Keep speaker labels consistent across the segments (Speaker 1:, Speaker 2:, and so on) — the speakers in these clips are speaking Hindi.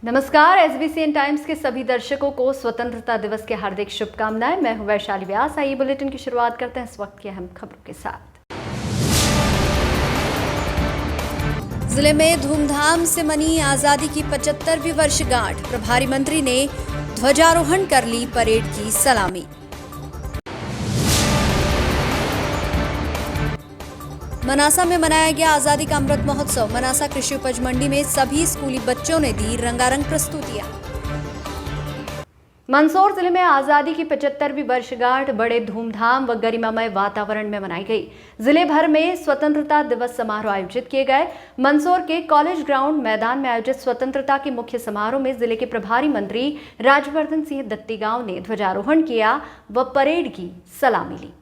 Speaker 1: नमस्कार, एसबीसीएन टाइम्स के सभी दर्शकों को स्वतंत्रता दिवस की हार्दिक शुभकामनाएं। मैं हूं वैशाली व्यास। आइए बुलेटिन की शुरुआत करते हैं इस वक्त की अहम खबरों के साथ। जिले में धूमधाम से मनी आजादी की 75वीं वर्षगांठ। प्रभारी मंत्री ने ध्वजारोहण कर ली परेड की सलामी। मनासा में मनाया गया आजादी का अमृत महोत्सव। मनासा कृषि उपज मंडी में सभी स्कूली बच्चों ने दी रंगारंग प्रस्तुतियां। मंदसौर जिले में आजादी की 75वीं वर्षगांठ बड़े धूमधाम व गरिमामय वातावरण में मनाई गई। जिले भर में स्वतंत्रता दिवस समारोह आयोजित किए गए। मंदसौर के कॉलेज ग्राउंड मैदान में आयोजित स्वतंत्रता के मुख्य समारोह में जिले के प्रभारी मंत्री राजवर्धन सिंह दत्तीगांव ने ध्वजारोहण किया व परेड की सलामी ली।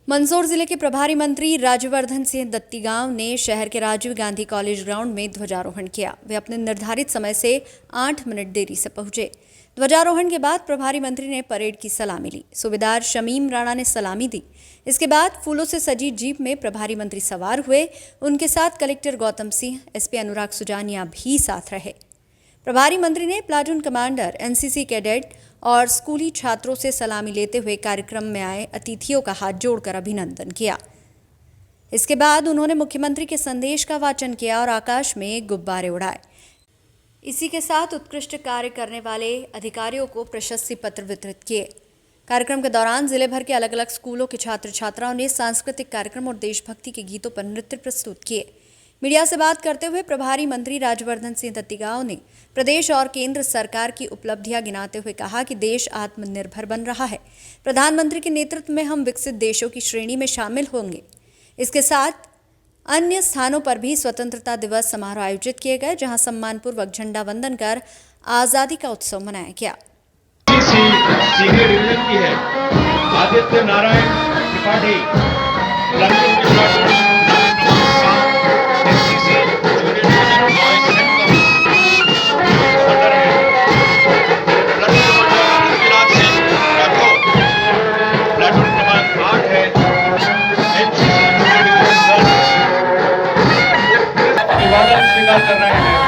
Speaker 1: मंदसौर जिले के प्रभारी मंत्री राजवर्धन सिंह दत्तीगांव ने शहर के राजीव गांधी कॉलेज ग्राउंड में ध्वजारोहण किया। वे अपने निर्धारित समय से 8 मिनट देरी से पहुंचे। ध्वजारोहण के बाद प्रभारी मंत्री ने परेड की सलामी ली। सूबेदार शमीम राणा ने सलामी दी। इसके बाद फूलों से सजी जीप में प्रभारी मंत्री सवार हुए। उनके साथ कलेक्टर गौतम सिंह, एसपी अनुराग सुजानिया भी साथ रहे। प्रभारी मंत्री ने प्लाटून कमांडर, एनसीसी कैडेट और स्कूली छात्रों से सलामी लेते हुए कार्यक्रम में आए अतिथियों का हाथ जोड़कर अभिनंदन किया। इसके बाद उन्होंने मुख्यमंत्री के संदेश का वाचन किया और आकाश में गुब्बारे उड़ाए। इसी के साथ उत्कृष्ट कार्य करने वाले अधिकारियों को प्रशस्ति पत्र वितरित किए। कार्यक्रम के दौरान जिले भर के अलग अलग स्कूलों के छात्र छात्राओं ने सांस्कृतिक कार्यक्रम और देशभक्ति के गीतों पर नृत्य प्रस्तुत किए। मीडिया से बात करते हुए प्रभारी मंत्री राजवर्धन सिंह दत्तीगांव ने प्रदेश और केंद्र सरकार की उपलब्धियां गिनाते हुए कहा कि देश आत्मनिर्भर बन रहा है। प्रधानमंत्री के नेतृत्व में हम विकसित देशों की श्रेणी में शामिल होंगे। इसके साथ अन्य स्थानों पर भी स्वतंत्रता दिवस समारोह आयोजित किए गए, जहां सम्मानपूर्वक झंडा वंदन कर आजादी का उत्सव मनाया गया।
Speaker 2: सीनियर डिवीजन की है आदित्य नारायण त्रिपाठी, कर रहे हैं।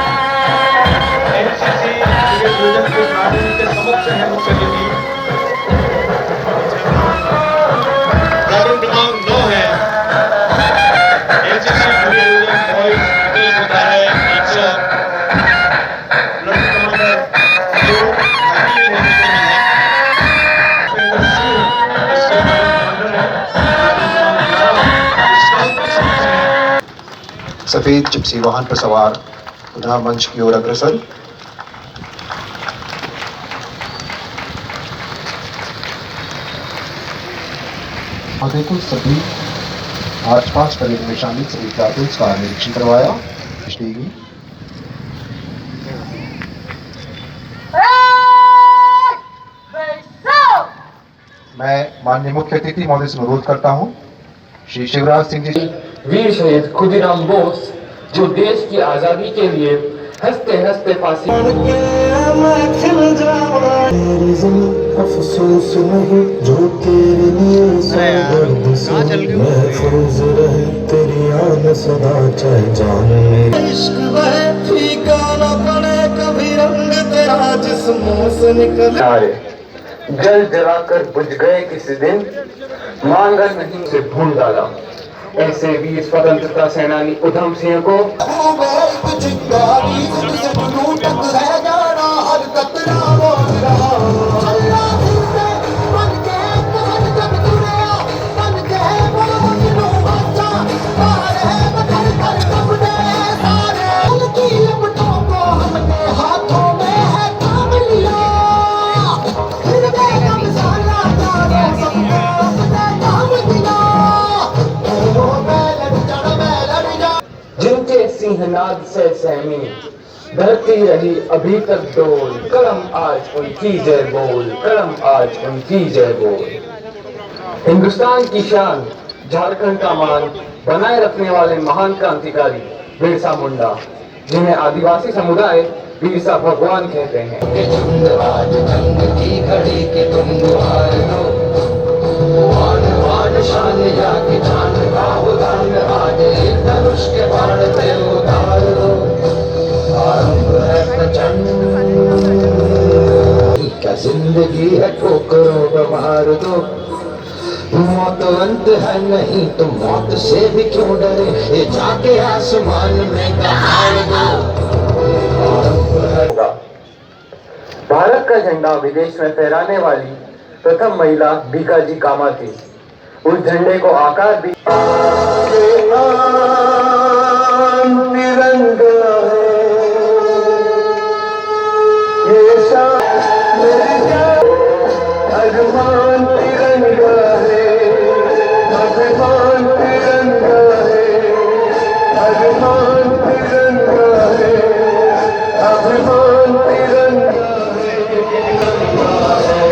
Speaker 2: एनसीसी डिवीजन के प्राथमिक के समक्ष है मुख्य अतिथि। प्लाटून क्रमांक 9 है एनसीसी डिवीजन बॉयज विदेश होता है 100। प्लाटून कमांडर जो भारतीय नेतृत्व में है
Speaker 3: सफेद जिप्सी वाहन पर सवार पुनः मंच की ओर अग्रसर। देखो सभी मार्च पास्ट परेड में शामिल सभी प्लाटून्स का निरीक्षण करवाया। मैं माननीय मुख्य अतिथि महोदय से अनुरोध करता हूं श्री शिवराज सिंह जी,
Speaker 4: वीर शहीद खुदीराम बोस, जो देश की आजादी के लिए हंसते हंसते फांसी।
Speaker 5: अफसोस नहीं जो तेरे लिए महफूज रहे तेरी आन सदा, चाहे जान में इश्क बहे फीका न पड़े कभी रंग तेरा जिस्मों से निकले।
Speaker 4: जल जलाकर बुझ गए किसी दिन, मांगा नहीं से भूल डाला। ऐसे वीर स्वतंत्रता सेनानी उधम सिंह को सिंहनाद से सहमी धरती रही अभी तक डोल, करम आज उनकी जय बोल, करम आज उनकी जय बोल। हिंदुस्तान की शान, झारखंड का मान बनाए रखने वाले महान क्रांतिकारी बिरसा मुंडा, जिन्हें आदिवासी समुदाय बिरसा भगवान कहते हैं।
Speaker 5: आज जंग की घड़ी के तुम गुहार दो, वान शान या कि जान का उदान, आज एक धनुष के बाण पे उतार दो। आरंभ है प्रचंड मार दो, मौत अंत है नहीं तो मौत से भी क्यों डरे, ये जाके आसमान में दहाड़ दो।
Speaker 4: भारत का झंडा विदेश में फहराने वाली प्रथम महिला भीकाजी कामा थी। उस झंडे को आकार भी
Speaker 5: तिरंगा है, ये शान मेरी जान, अभिमान तिरंगा है, अभिमान तिरंगा है, अभिमान तिरंगा है, अभिमान तिरंगा है।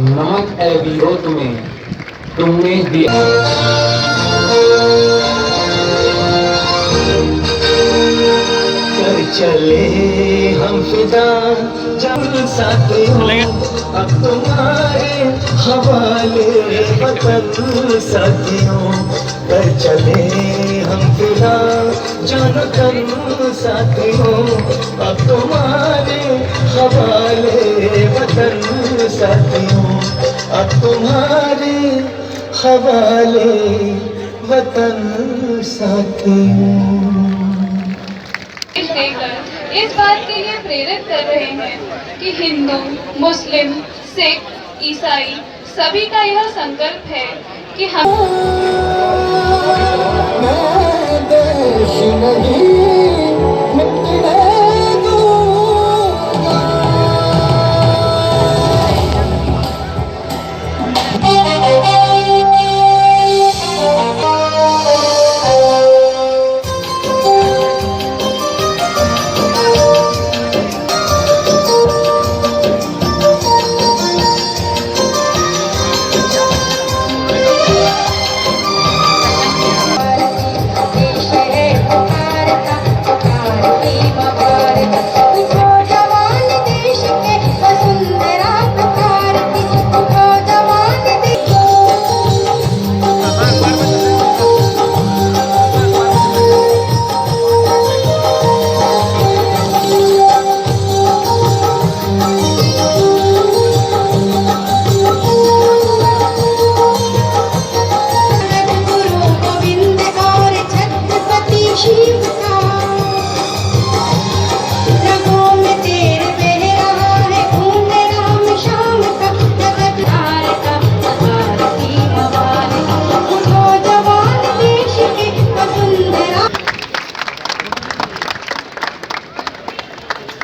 Speaker 4: नमक है वीरों तुम्हें, तुमने दिया।
Speaker 5: कर चले हम फिदा जब साथियों, अब तुम्हारे हवाले वतन साथियों। कर चले हम फिदा जान तन साथियों, अब तुम्हारे हवाले वतन साथियों, अब तुम्हारे हवाले वतन साथियों।
Speaker 6: देकर इस बात के लिए प्रेरित कर रहे हैं कि हिंदू, मुस्लिम, सिख, ईसाई सभी का यह संकल्प है कि हम
Speaker 5: देश नहीं मिटने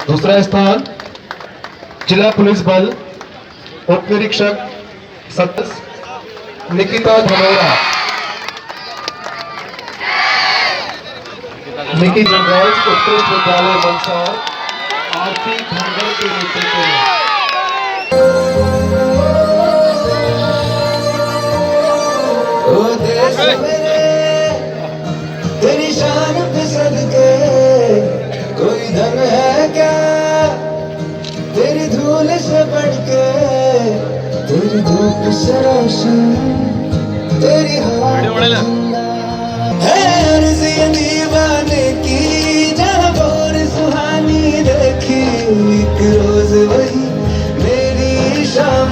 Speaker 3: दूसरा स्थान जिला पुलिस बल उप निरीक्षक सदस्य निकिता धनोरा, निकी जनरल्स उत्कृष्ट विद्यालय मंदसौर आरती धनगर के नेतृत्व में।
Speaker 5: ओ देश मेरे तेरी शान पे सदके कोई धन है क्या, तेरी धूल से बढ़ के, तेरी धूप से रोशन, तेरी हवा है अर्ज़ ये दीवाने की, जहाँ बोर सुहानी देखी एक रोज वही मेरी शाम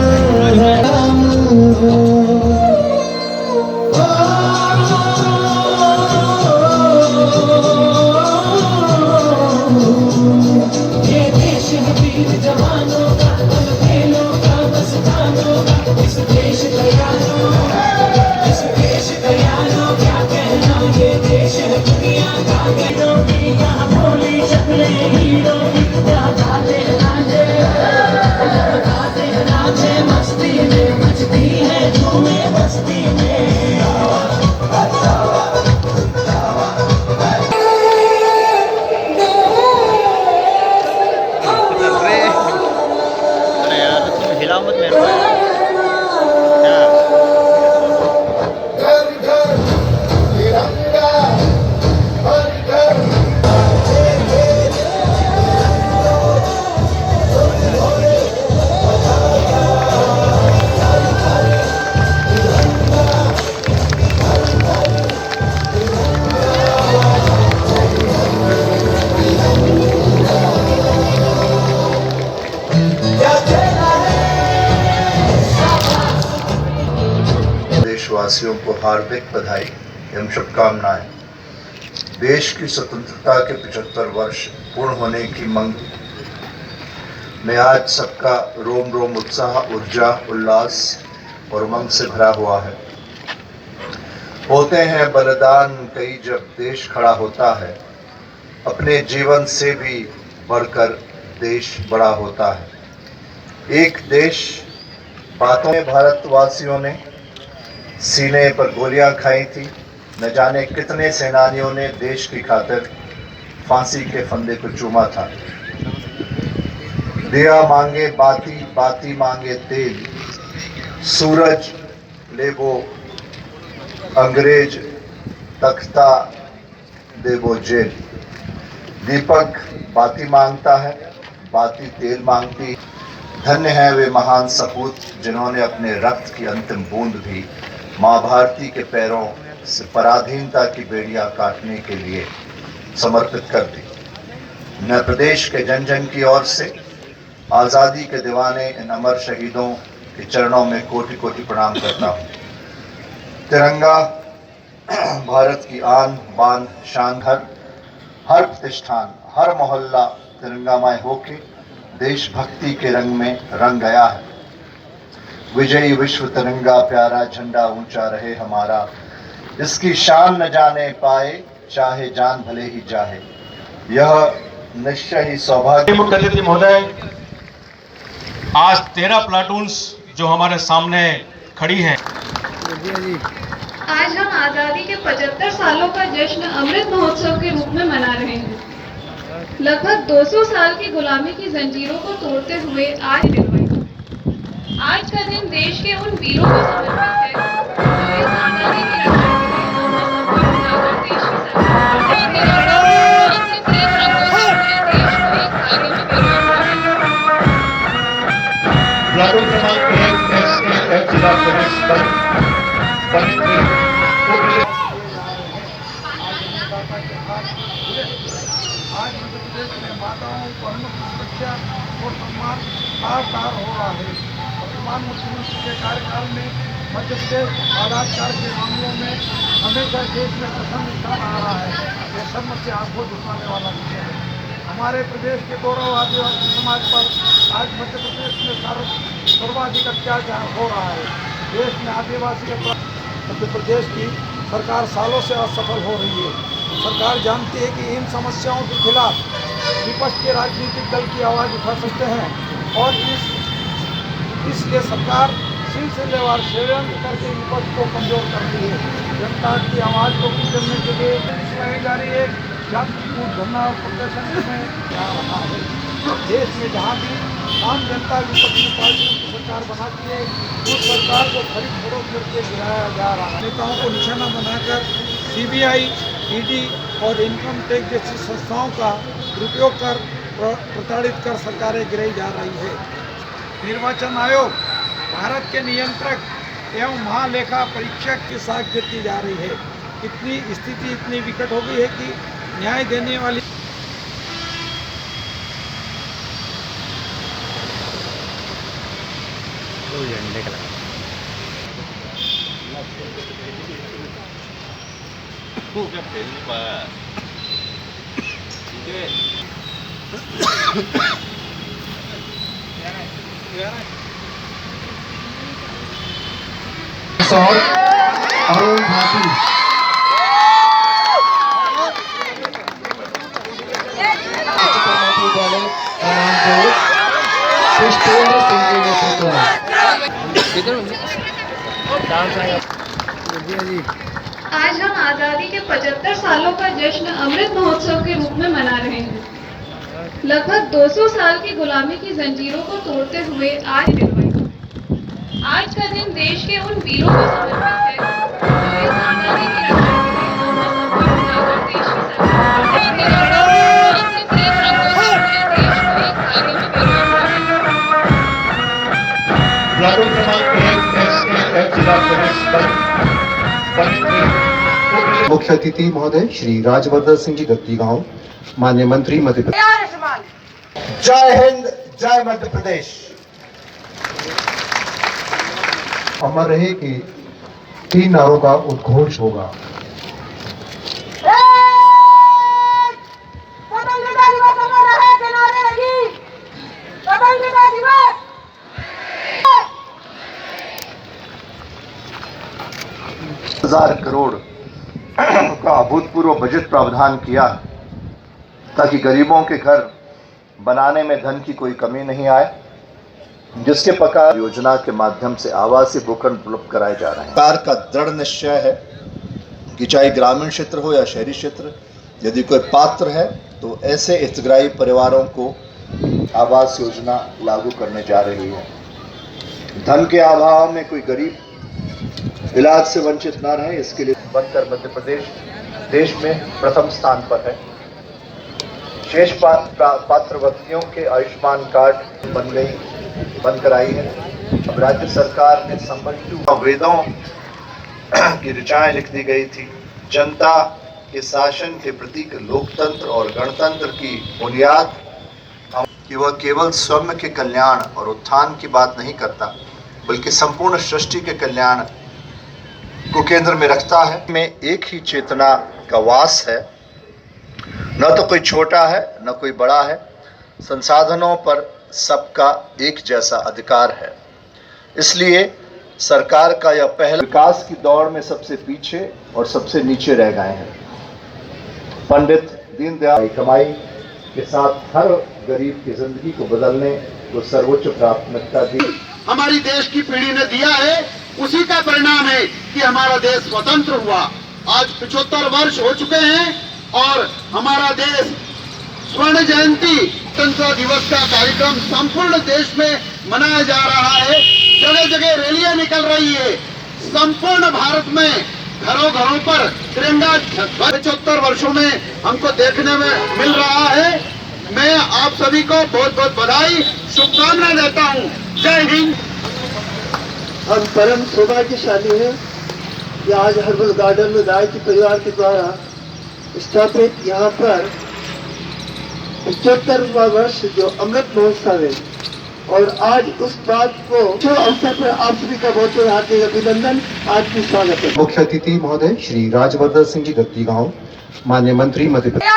Speaker 3: वासियों को हार्दिक बधाई एवं शुभकामनाएं। देश की स्वतंत्रता के 75 वर्ष पूर्ण होने की मंग में आज सबका रोम रोम उत्साह, ऊर्जा, उल्लास और उमंग से भरा हुआ है। होते हैं बलिदान कई जब देश खड़ा होता है, अपने जीवन से भी बढ़कर देश बड़ा होता है। एक देश बातों में भारतवासियों ने सीने पर गोलियां खाई थी। न जाने कितने सेनानियों ने देश की खातिर फांसी के फंदे को चूमा था। दिया मांगे बाती, बाती मांगे तेल, सूरज ले वो अंग्रेज, तख्ता दे वो जेल। दीपक बाती मांगता है, बाती तेल मांगती। धन्य है वे महान सपूत जिन्होंने अपने रक्त की अंतिम बूंद भी माँ भारती के पैरों से पराधीनता की बेड़ियां काटने के लिए समर्पित कर दी। मैं प्रदेश के जन जन की ओर से आज़ादी के दीवाने इन अमर शहीदों के चरणों में कोटि कोटि प्रणाम करता हूँ। तिरंगा भारत की आन बान शान, हर प्रतिष्ठान, हर मोहल्ला तिरंगामय होके देशभक्ति के रंग में रंग गया है। विजयी विश्व तिरंगा प्यारा झंडा ऊंचा रहे हमारा, इसकी शान न जाने पाए चाहे जान भले ही जाए। यह निश्चय ही सौभाग्य।
Speaker 7: मुख्य अतिथि महोदय, आज 13 प्लाटून्स जो हमारे सामने खड़ी हैं।
Speaker 6: आज हम आज़ादी के 75 सालों का जश्न अमृत महोत्सव के रूप में मना रहे हैं। लगभग 200 साल की गुलामी की जंजीरों को तोड़ते हुए आज का दिन देश के उन वीरों को समर्पित है जो इस आज़ादी की रक्षा के लिए अपना देश की सरकार अपने तीन रंगों से पूरे देश को एक धागे में पिरोए हुए हैं।
Speaker 2: प्लाटून क्रमांक 1 SAF जिला पुलिस बल
Speaker 8: आज मध्य प्रदेश में माताओं बहनों की सुरक्षा और सम्मान लगातार हो रहा है। वर्तमान मुख्यमंत्री के कार्यकाल में मध्य प्रदेश बलात्कार के मामलों में हमेशा देश में प्रथम स्थान आ रहा है। यह शर्म से आंखों झुकाने वाला विषय है। हमारे प्रदेश के गौरव आदिवासी समाज पर आज मध्य प्रदेश में सर्वाधिक अत्याचार हो रहा है। देश में आदिवासी मध्य प्रदेश की सरकार सालों से असफल हो रही है। सरकार जानती है कि इन समस्याओं के खिलाफ विपक्ष के राजनीतिक दल की आवाज़ उठा सकते हैं और इसलिए सरकार सिलसिलेवार षड्यंत्र करके विपक्ष को कमजोर करती है। जनता की आवाज़ को कुचलने के लिए चलाई जा रही है शांतिपूर्ण धरना प्रदर्शन में जा रहा है। देश में जहाँ भी आम जनता विपक्षी पार्टियों की सरकार बनाती है उस सरकार को खरीद फरोख्त करके गिराया जा रहा है। नेताओं को निशाना बनाकर CBI, ED और इनकम टैक्स जैसी संस्थाओं का दुरुपयोग कर प्रताड़ित कर सरकारें गिराई जा रही है। निर्वाचन आयोग भारत के नियंत्रक एवं महालेखा परीक्षक के साथ गिरती जा रही है। स्थिति इतनी विकट हो गई है कि न्याय देने वाली
Speaker 2: अरुण भाटी विद्यालय पुष्पेंद्र सिंह के नेतृत्व में।
Speaker 6: आज हम आज़ादी के 75 सालों का जश्न अमृत महोत्सव के रूप में मना रहे हैं। लगभग 200 साल की गुलामी की जंजीरों को तोड़ते हुए आज का दिन देश के उन वीरों को समर्पित है जो इस आज़ादी की रक्षा के लिए देश की सरकार अपने तीन रंगों से पूरे देश को एक धागे में पिरोए हुए हैं।
Speaker 2: प्लाटून क्रमांक 1 SAF जिला पुलिस बल। मुख्य अतिथि महोदय श्री राजवर्धन सिंह जी दत्ती गांव, माननीय मंत्री मध्य प्रदेश।
Speaker 3: जय हिंद, जय मध्य प्रदेश।
Speaker 2: अमर रहे कि 3 नारों का उद्घोष होगा।
Speaker 9: स्वतंत्रता दिवस हमारा है के नारे लगी, स्वतंत्रता दिवस।
Speaker 3: 1000 करोड़ का अभूतपूर्व बजट प्रावधान किया ताकि गरीबों के घर बनाने में धन की कोई कमी नहीं आए, जिसके प्रकार योजना के माध्यम से आवासीय भूखंड उपलब्ध कराए जा रहे हैं। सरकार का दृढ़ निश्चय है कि चाहे ग्रामीण क्षेत्र हो या शहरी क्षेत्र, यदि कोई पात्र है तो ऐसे हितग्राही परिवारों को आवास योजना लागू करने जा रही है। धन के अभाव में कोई गरीब इलाज से वंचित न रहे, इसके लिए बनकर मध्य प्रदेश देश में प्रथम स्थान पर है। शेष पात्र व्यक्तियों के आयुष्मान कार्ड बनकर आई है। अब राज्य सरकार ने संबंधित वेदों की ऋचाएं लिख दी गई थी। जनता के शासन के प्रतीक लोकतंत्र और गणतंत्र की बुनियाद कि वह केवल स्वयं के कल्याण और उत्थान की बात नहीं करता, बल्कि संपूर्ण सृष्टि के कल्याण को केंद्र में रखता है। में एक ही चेतना का वास है, न तो कोई छोटा है न कोई बड़ा है। संसाधनों पर सबका एक जैसा अधिकार है। इसलिए सरकार का यह पहल विकास की दौड़ में सबसे पीछे और सबसे नीचे रह गए हैं। पंडित दीनदयाल कमाई के साथ हर गरीब की जिंदगी को बदलने को सर्वोच्च प्राथमिकता दी।
Speaker 10: हमारी देश की पीढ़ी ने दिया है, उसी का परिणाम है कि हमारा देश स्वतंत्र हुआ। आज 75 वर्ष हो चुके हैं और हमारा देश स्वर्ण जयंती स्वतंत्रता दिवस का कार्यक्रम संपूर्ण देश में मनाया जा रहा है। जगह जगह रैलियां निकल रही है। संपूर्ण भारत में घरों घरों पर तिरंगा 75 वर्षों में हमको देखने में मिल रहा है। मैं आप सभी को बहुत बहुत बधाई शुभकामना देता हूं। जय हिंद।
Speaker 11: हम परम सौभाग्यशाली हैं कि आज हर्बल गार्डन में गायत्री परिवार के द्वारा स्थापित यहाँ पर 75वां वर्ष जो अमृत महोत्सव है, और आज उस बात को जो अवसर पर आप सभी का बहुत बहुत हार्दिक अभिनंदन, आपकी स्वागत है।
Speaker 2: मुख्य अतिथि महोदय श्री राजवर्धन सिंह जी दत्ती गांव, माननीय मंत्री मध्य प्रदेश।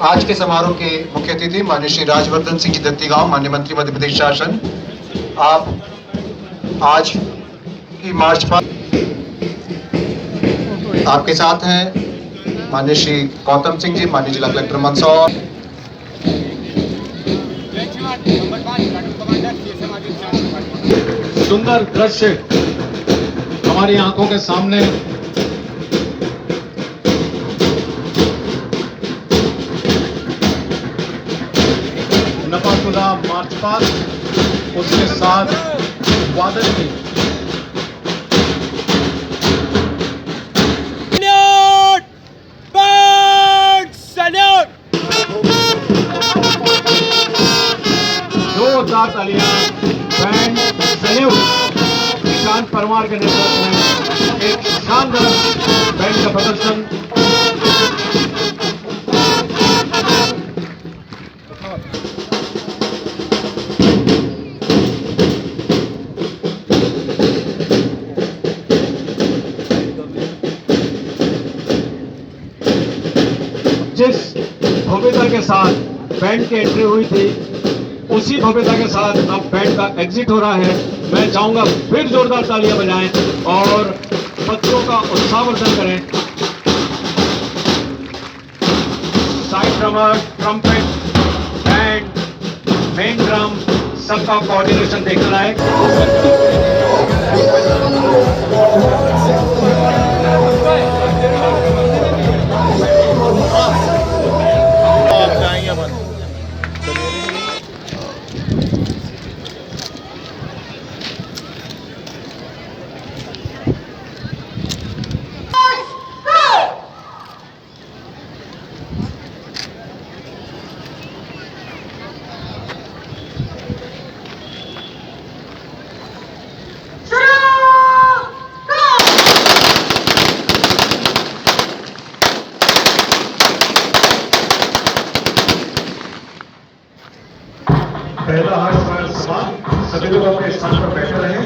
Speaker 2: आज के समारोह के मुख्य अतिथि माननीय श्री राजवर्धन सिंह जी दत्ती गांव, माननीय मंत्री मध्य प्रदेश शासन। आप आज की मार्च पास्ट आपके साथ हैं माननीय श्री गौतम सिंह जी, माननीय जिला कलेक्टर मंदसौर।
Speaker 7: सुंदर दृश्य हमारी आंखों के सामने नपातुला मार्च पास्ट, उसके साथ वादन की जोरदार तालियां बैंड कुमार के नेतृत्व में एक शानदार बैंड का प्रदर्शन। जिस भव्यता के साथ बैंड की एंट्री हुई थी, उसी भव्यता के साथ अब बैंड का एग्जिट हो रहा है। मैं चाहूंगा फिर जोरदार तालियां बजाएं और बच्चों का उत्साहवर्धन करें। Side drummer, trumpet, band, main drum, सबका कोऑर्डिनेशन देखना है। पहला हाथ सवाल, सभी लोग अपने स्थान पर बैठे रहे।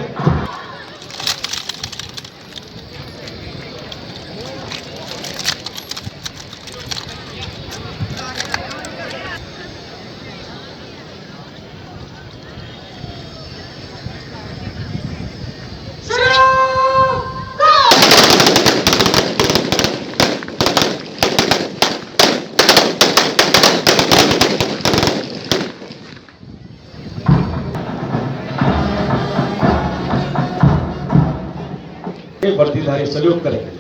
Speaker 7: वर्दीधारी सल्यूट करेंगे।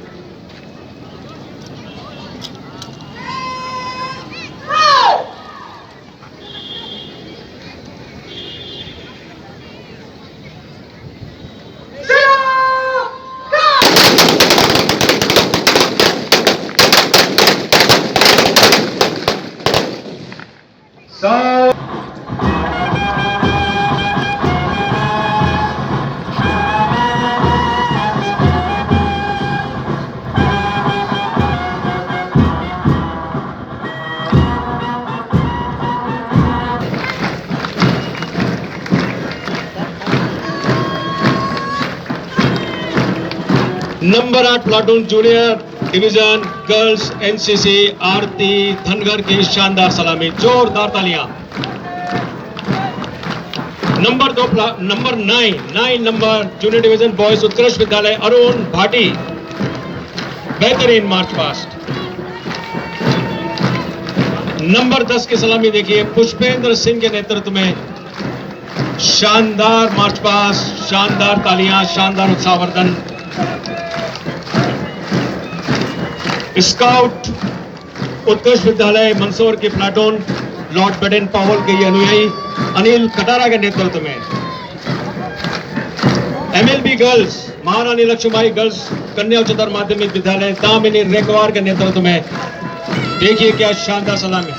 Speaker 7: Number 8 platoon junior division girls NCC Aarti Dhangar की शानदार सलामी, जोरदार तालियां। Number 9 number junior division boys उत्कृष्ट विद्यालय अरुण भाटी, बेहतरीन मार्च पास्ट। नंबर 10 की सलामी देखिए पुष्पेंद्र सिंह के नेतृत्व में, शानदार मार्च पास्ट, शानदार तालियां, शानदार उत्साहवर्धन। स्काउट उत्कृष्ट विद्यालय मंदसौर की प्लाटून लॉर्ड बेडेन पावल के ये अनुयायी अनिल कटारा के नेतृत्व में। एमएलबी गर्ल्स महारानी लक्ष्मीबाई गर्ल्स कन्या उच्चतर माध्यमिक विद्यालय दामिनी रेकवार के नेतृत्व में, देखिए क्या शानदार सलामी।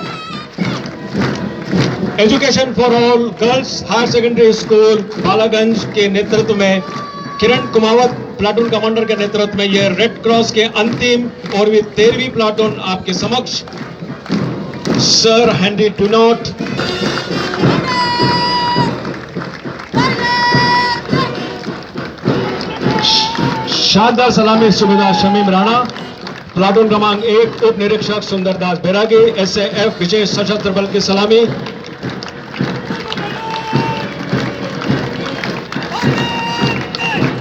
Speaker 7: Education for all girls higher secondary school Balaganj के नेतृत्व में किरण कुमावत प्लाटून कमांडर के नेतृत्व में यह रेड क्रॉस के अंतिम और भी 13वीं प्लाटून आपके समक्ष। सर हेनरी टूनॉट, शानदार सलामी सुबेदार शमीम राणा, प्लाटून क्रमांक 1 उप निरीक्षक सुंदरदास बैरागी, एसएएफ विशेष सशस्त्र बल की सलामी।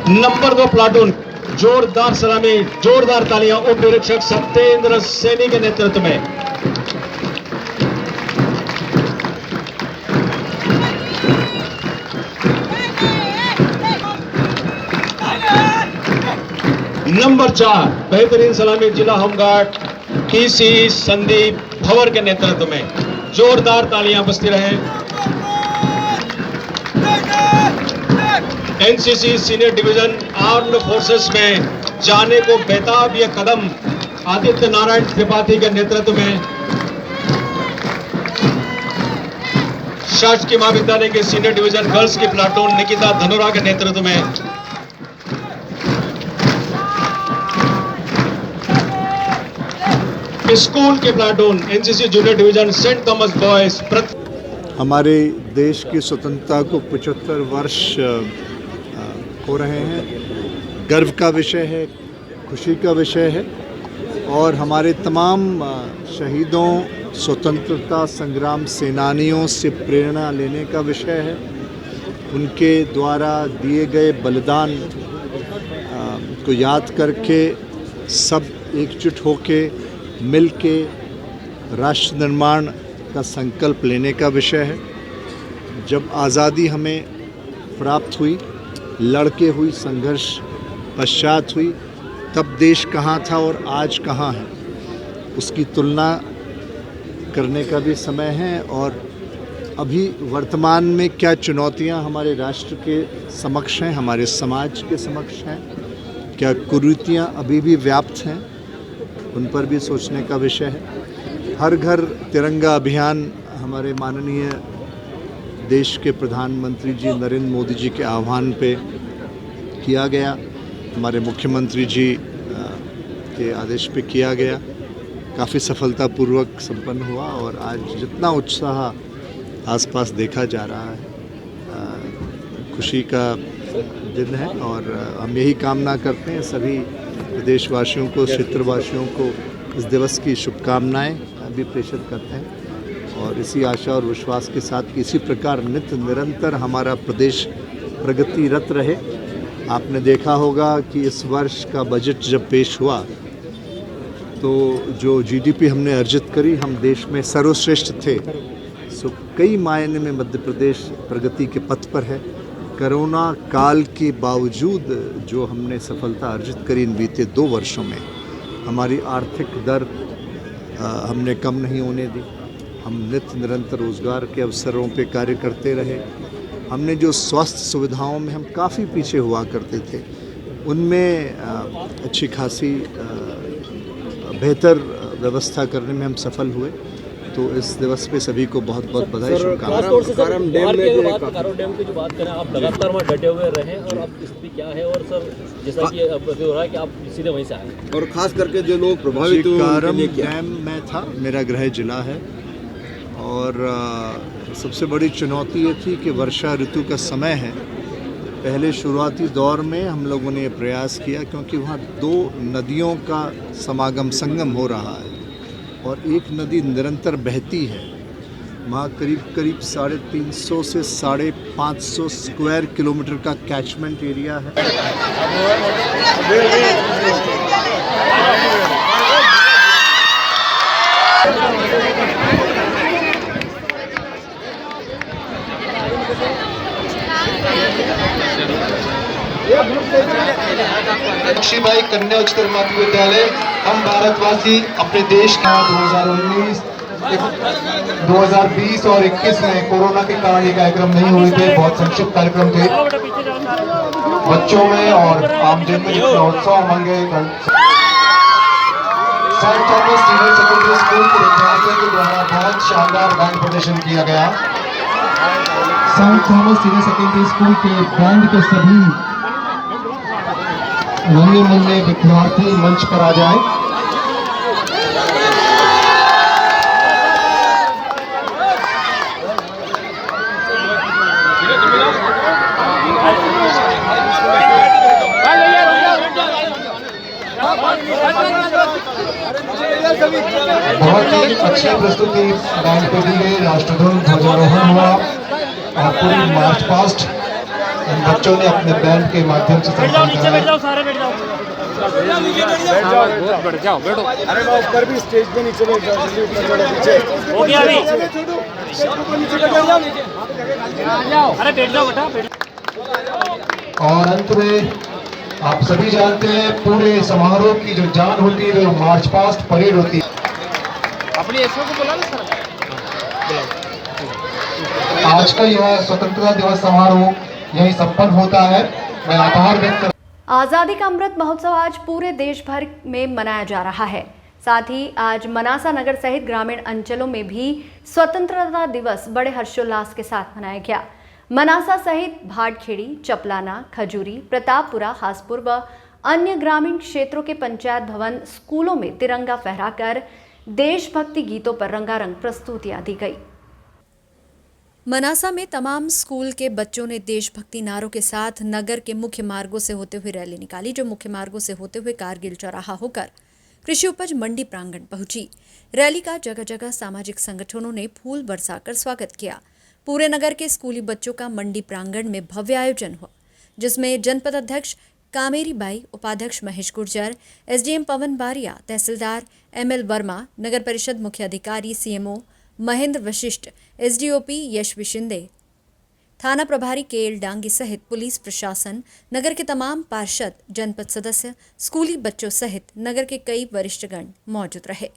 Speaker 7: नंबर 2 प्लाटून जोरदार सलामी, जोरदार तालियां उप निरीक्षक सत्येंद्र सैनी के नेतृत्व में। नंबर 4 बेहतरीन सलामी जिला होमगार्ड टीसी संदीप भवर के नेतृत्व में, जोरदार तालियां बजती रहे। NCC senior division armed forces में जाने को बेताब यह कदम आदित्य नारायण त्रिपाठी के नेतृत्व में। शासकीय महाविद्यालय के सीनियर डिवीजन गर्ल्स की प्लाटून निकिता धनोरा के नेतृत्व में। स्कूल के platoon NCC junior division Saint Thomas boys
Speaker 3: हमारे देश की स्वतंत्रता को 75 वर्ष हो रहे हैं। गर्व का विषय है, खुशी का विषय है और हमारे तमाम शहीदों, स्वतंत्रता संग्राम सेनानियों से प्रेरणा लेने का विषय है। उनके द्वारा दिए गए बलिदान को याद करके सब एकजुट होके मिल के राष्ट्र निर्माण का संकल्प लेने का विषय है। जब आज़ादी हमें प्राप्त हुई, लड़के हुई, संघर्ष पश्चात हुई, तब देश कहाँ था और आज कहाँ है, उसकी तुलना करने का भी समय है। और अभी वर्तमान में क्या चुनौतियां हमारे राष्ट्र के समक्ष हैं, हमारे समाज के समक्ष हैं, क्या कुरीतियां अभी भी व्याप्त हैं, उन पर भी सोचने का विषय है। हर घर तिरंगा अभियान हमारे माननीय देश के प्रधानमंत्री जी नरेंद्र मोदी जी के आह्वान पे किया गया, हमारे मुख्यमंत्री जी के आदेश पे किया गया, काफ़ी सफलतापूर्वक संपन्न हुआ और आज जितना उत्साह आसपास देखा जा रहा है, खुशी का दिन है। और हम यही कामना करते हैं सभी देशवासियों को, क्षेत्रवासियों को इस दिवस की शुभकामनाएं भी प्रेषित करते हैं और इसी आशा और विश्वास के साथ कि इसी प्रकार नित्य निरंतर हमारा प्रदेश प्रगतिरत रहे। आपने देखा होगा कि इस वर्ष का बजट जब पेश हुआ तो जो जीडीपी हमने अर्जित करी, हम देश में सर्वश्रेष्ठ थे। सो कई मायने में मध्य प्रदेश प्रगति के पथ पर है। कोरोना काल के बावजूद जो हमने सफलता अर्जित करी इन बीते 2 वर्षों में, हमारी आर्थिक दर हमने कम नहीं होने दी। हम नित्य निरंतर रोज़गार के अवसरों पे कार्य करते रहे। हमने जो स्वास्थ्य सुविधाओं में हम काफ़ी पीछे हुआ करते थे, उनमें अच्छी खासी बेहतर व्यवस्था करने में हम सफल हुए। तो इस दिवस पे सभी को बहुत बहुत बधाई, शुभकामनाएं।
Speaker 12: कारों डैम की जो बात करें, आप लगातार वहाँ डटे हुए रहे और अब स्थिति क्या है? और सर जैसा कि अब हो रहा है कि आप सीधे वहीं से आए और खास करके जो लोग प्रभावित हुए,
Speaker 3: कारों डैम में था, मेरा गृह जिला है और सबसे बड़ी चुनौती ये थी कि वर्षा ऋतु का समय है। पहले शुरुआती दौर में हम लोगों ने ये प्रयास किया क्योंकि वहाँ 2 नदियों का समागम संगम हो रहा है और एक नदी निरंतर बहती है। वहाँ करीब 350 से 550 स्क्वायर किलोमीटर का कैचमेंट एरिया है।
Speaker 2: लक्ष्मीबाई कन्या उच्चतर माध्यमिक विद्यालय, हम भारतवासी अपने देश का 2019, 2020 और 21 में कोरोना के कारण ये कार्यक्रम नहीं हुए थे। बहुत संक्षिप्त कार्यक्रम थे। बच्चों में और आमजन में जितना उत्साह मंगे Saint Thomas senior secondary school के विद्यार्थियों के द्वारा बहुत शानदार बैंड प्रदर्शन किया गया। Saint Thomas senior secondary school के बैंड के सभी नन्हे मुन्ने विद्यार्थी मंच पर आ जाएं। बहुत ही अच्छी प्रस्तुति बैंड पे दी गई। राष्ट्रध्वज ध्वजारोहण हुआ और पूरी मार्च पास्ट बच्चों ने अपने बैंड के माध्यम से
Speaker 12: बैठ जाओ, सारे बैठ जाओ। बैठ जाओ, बैठो। अरे वो ऊपर भी स्टेज पे नीचे बैठ जाओ, नीचे हो गया अभी। अरे बैठ जाओ बेटा, बैठ।
Speaker 2: और अंत में आप सभी जानते हैं पूरे समारोह की जो जान होती है वो मार्च पास्ट परेड होती है।
Speaker 12: अपनी एसओ को बुला लो सर।
Speaker 2: आज का यह स्वतंत्रता दिवस समारोह यही संपन्न होता है। मैं आभार व्यक्त कर
Speaker 1: आज़ादी का अमृत महोत्सव आज पूरे देश भर में मनाया जा रहा है। साथ ही आज मनासा नगर सहित ग्रामीण अंचलों में भी स्वतंत्रता दिवस बड़े हर्षोल्लास के साथ मनाया गया। मनासा सहित भाटखेड़ी, चपलाना, खजूरी, प्रतापपुरा, हासपुर व अन्य ग्रामीण क्षेत्रों के पंचायत भवन, स्कूलों में तिरंगा फहराकर देशभक्ति गीतों पर रंगारंग प्रस्तुतियां दी गई। मनासा में तमाम स्कूल के बच्चों ने देशभक्ति नारों के साथ नगर के मुख्य मार्गों से होते हुए रैली निकाली, जो मुख्य मार्गों से होते हुए कारगिल चौराहा होकर कृषि उपज मंडी प्रांगण पहुंची। रैली का जगह जगह सामाजिक संगठनों ने फूल बरसाकर स्वागत किया। पूरे नगर के स्कूली बच्चों का मंडी प्रांगण में भव्य आयोजन हुआ, जिसमें जनपद अध्यक्ष कामेरी बाई, उपाध्यक्ष महेश गुर्जर, एसडीएम पवन बारिया, तहसीलदार एमएल वर्मा, नगर परिषद मुख्य अधिकारी सीएमओ महेंद्र वशिष्ठ, एसडीओपी यश विशिंदे, थाना प्रभारी केएल डांगी सहित पुलिस प्रशासन, नगर के तमाम पार्षद, जनपद सदस्य, स्कूली बच्चों सहित नगर के कई वरिष्ठगण मौजूद रहे।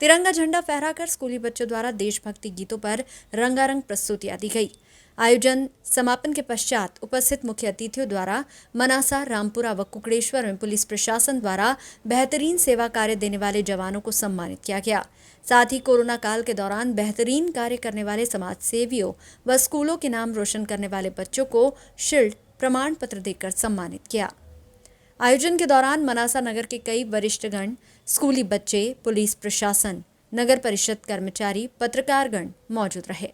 Speaker 1: तिरंगा झंडा फहराकर स्कूली बच्चों द्वारा देशभक्ति गीतों पर रंगारंग प्रस्तुतियां दी गई। आयोजन समापन के पश्चात उपस्थित मुख्य अतिथियों द्वारा मनासा, रामपुरा व कुकड़ेश्वर में पुलिस प्रशासन द्वारा बेहतरीन सेवा कार्य देने वाले जवानों को सम्मानित किया गया। साथ ही कोरोना काल के दौरान बेहतरीन कार्य करने वाले समाज सेवियों व स्कूलों के नाम रोशन करने वाले बच्चों को शील्ड प्रमाण पत्र देकर सम्मानित किया। आयोजन के दौरान मनासा नगर के कई वरिष्ठगण, स्कूली बच्चे, पुलिस प्रशासन, नगर परिषद कर्मचारी, पत्रकारगण मौजूद रहे।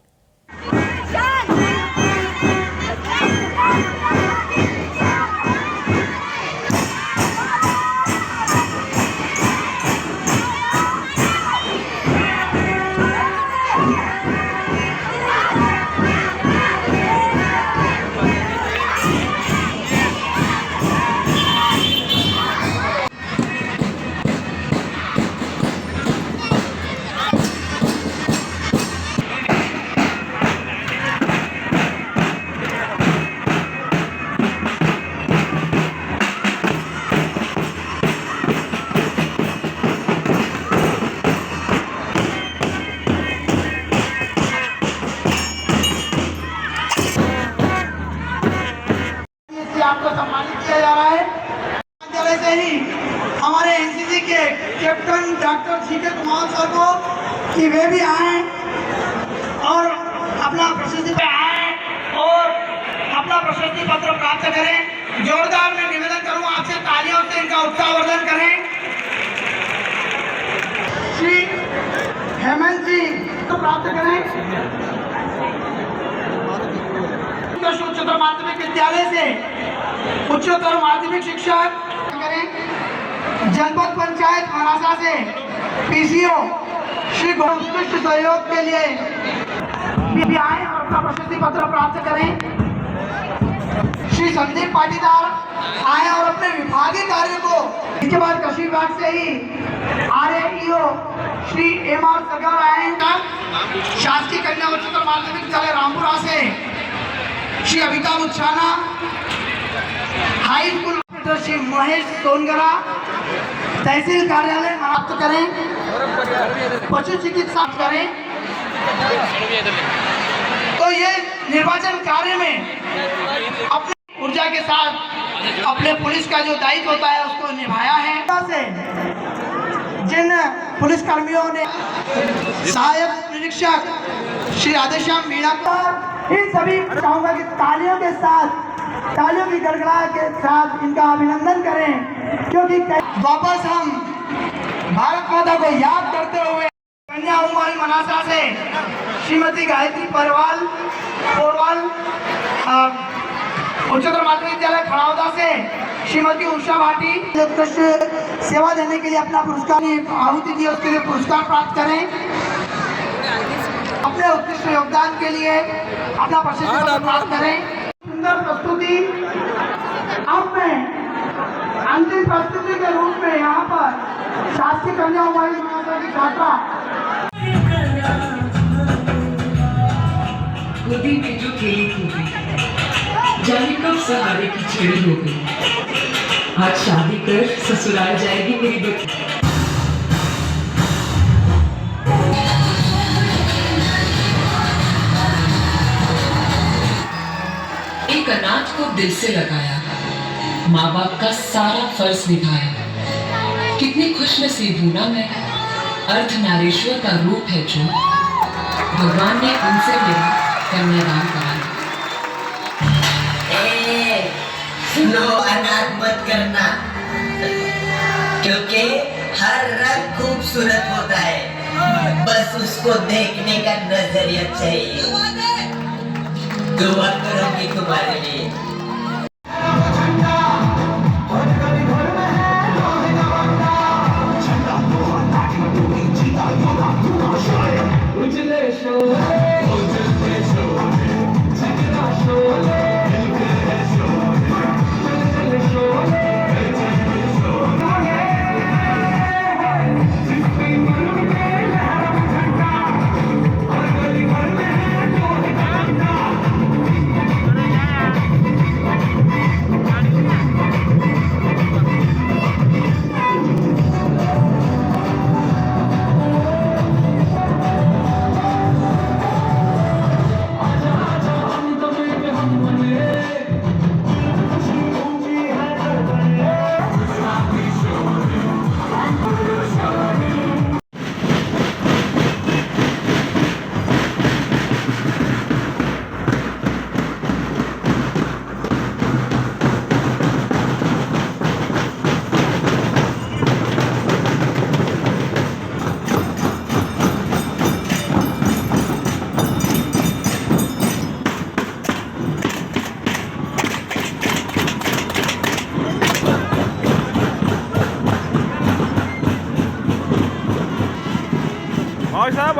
Speaker 8: आपको सम्मानित किया जा रहा है। विद्यालय से ही हमारे एनसीसी के captain doctor GK Kumar sir को कि वे भी आए और अपना प्रशस्ति पे आए और अपना प्रशस्ति पत्र प्राप्त करें। जोरदार मैं निवेदन करूंगा आपसे, तालियों से इनका उत्साहवर्धन करें। श्री हेमंत जी तो प्राप्त करें। उच्चतर माध्यमिक विद्यालय से उच्चतर माध्यमिक शिक्षक करें। जनपद पंचायत मनासा से पीसीओ श्री उत्कृष्ट सहयोग के लिए भी आए और अपना प्रशस्ति पत्र प्राप्त करें। श्री संदीप पाटीदार आए और अपने विभागीय कार्य को, इसके बाद कृषि विभाग से ही आरएईओ श्री एमआर सगर आए। शासकीय कन्या उच्चतर माध्यमिक विद्यालय रामपुरा से श्री अमिताभ उच्छाना, हाई स्कूल श्री महेश सोनगरा, तहसील कार्यालय प्राप्त करें। पशु चिकित्सा करें। तो ये निर्वाचन कार्य में अपनी ऊर्जा के साथ अपने पुलिस का जो दायित्व होता है उसको निभाया है। जिन पुलिस कर्मियों ने सहायक निरीक्षक श्री राधेश्याम मीणा को, इन सभी चाहूंगा कि तालियों के साथ, तालियों की गड़गड़ाहट के साथ इनका अभिनंदन करें, क्योंकि वापस हम भारत माता को याद करते हुए कन्याकुमारी मनासा से श्रीमती गायत्री पोरवाल, उच्चतर माध्यमिक विद्यालय खड़ावदा से श्रीमती उषा भाटी उत्कृष्ट सेवा देने के लिए अपना पुरस्कार आहुति दी, उसके लिए पुरस्कार प्राप्त करें। अपने उत्कृष्ट योगदान के लिए अपना प्रशस्ति प्राप्त करें। सुंदर प्रस्तुति। अब मैं अंतिम प्रस्तुति के रूप में यहाँ पर शासकीय कन्याकुमारी मनासा की छात्रा
Speaker 13: गोदी में जो खेली कूदी, जाने कब सहारे की छड़ी हो गई। आज शादी कर ससुराल जाएगी मेरी बच्ची। एक अनाथ को दिल से लगाया, माँ बाप का सारा फर्ज निभाया। कितनी खुश नसीब हूं ना मैं, अर्धनारीश्वर का रूप है जो भगवान ने उनसे मेरा कन्यादान कराया।
Speaker 14: सुनो, अनाथ मत करना, क्योंकि हर रंग खूबसूरत होता है, बस उसको देखने का नजरिया चाहिए। दुआ करूंगी तुम्हारे लिए।
Speaker 7: भाई साहब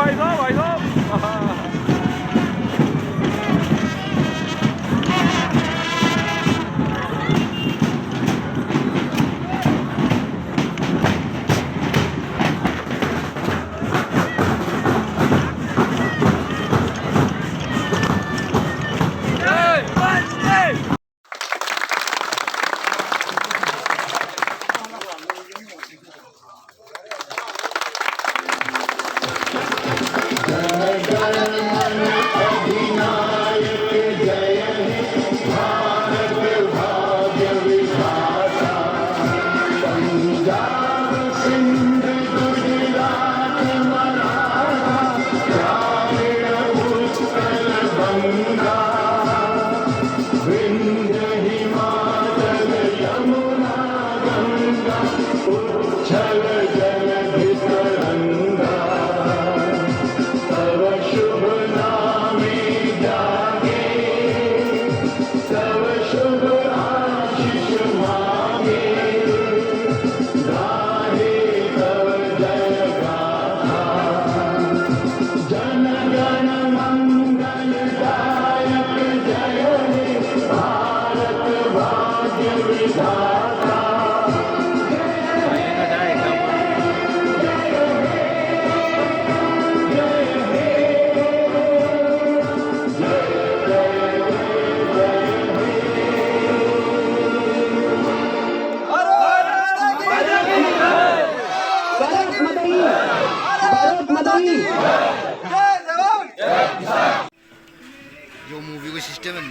Speaker 15: जो मूवी को सिस्टम है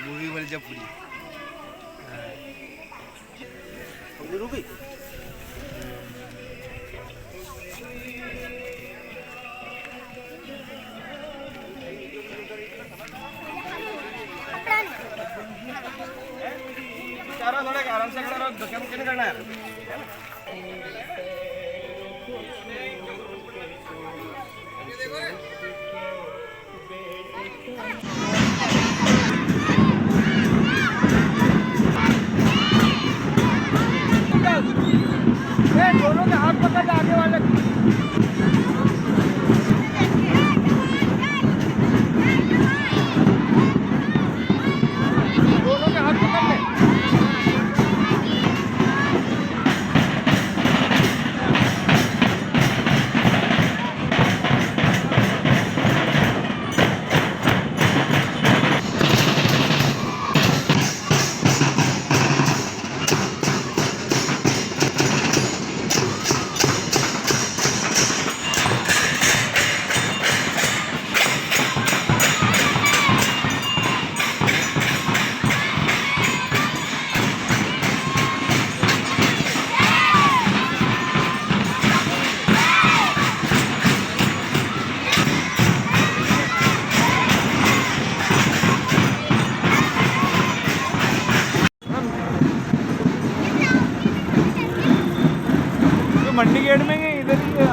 Speaker 15: मूवी वाली जब पूरी रूबी
Speaker 7: थोड़ा आराम से खड़ा रहो, धक्के मुक्के नहीं करना है। दोनों के हाथ पकड़ आगे वाले दोनों के हाथ पकड़ ले।
Speaker 16: गेट में गए इधर ही है।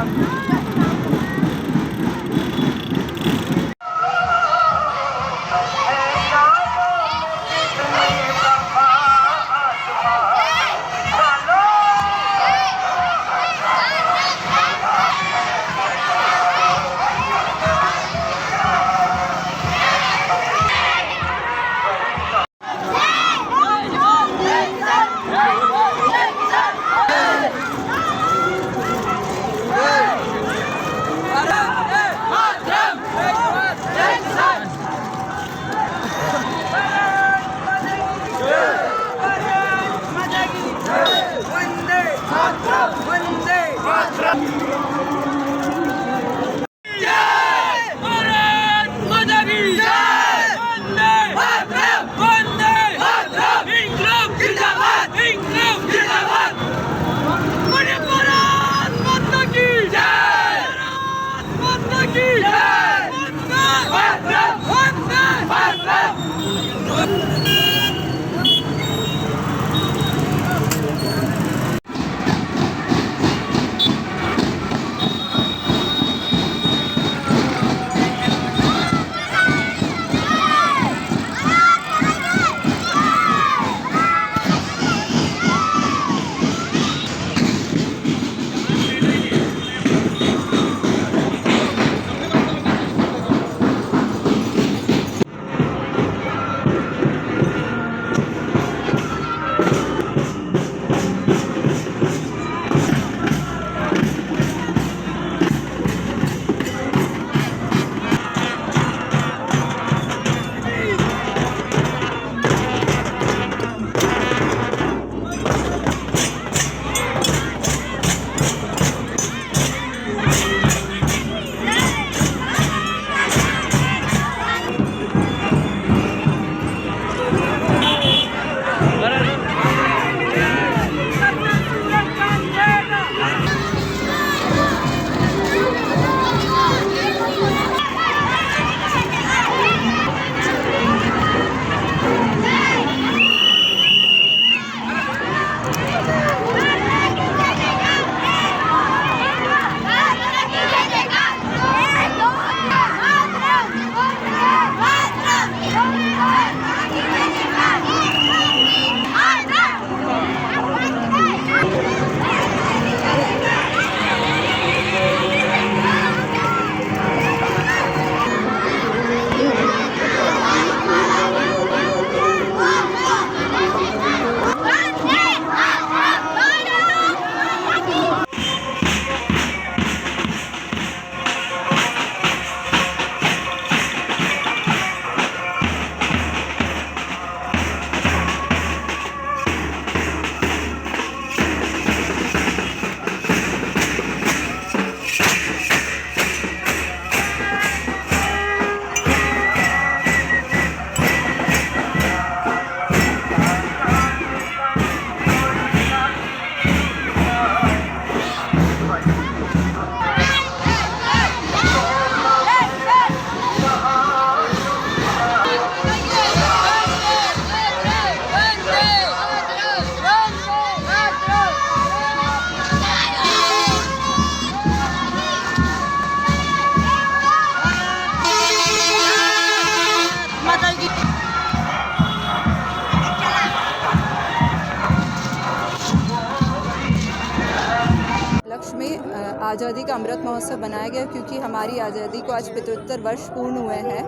Speaker 17: आज़ादी का अमृत महोत्सव बनाया गया क्योंकि हमारी आज़ादी को आज 75 वर्ष पूर्ण हुए हैं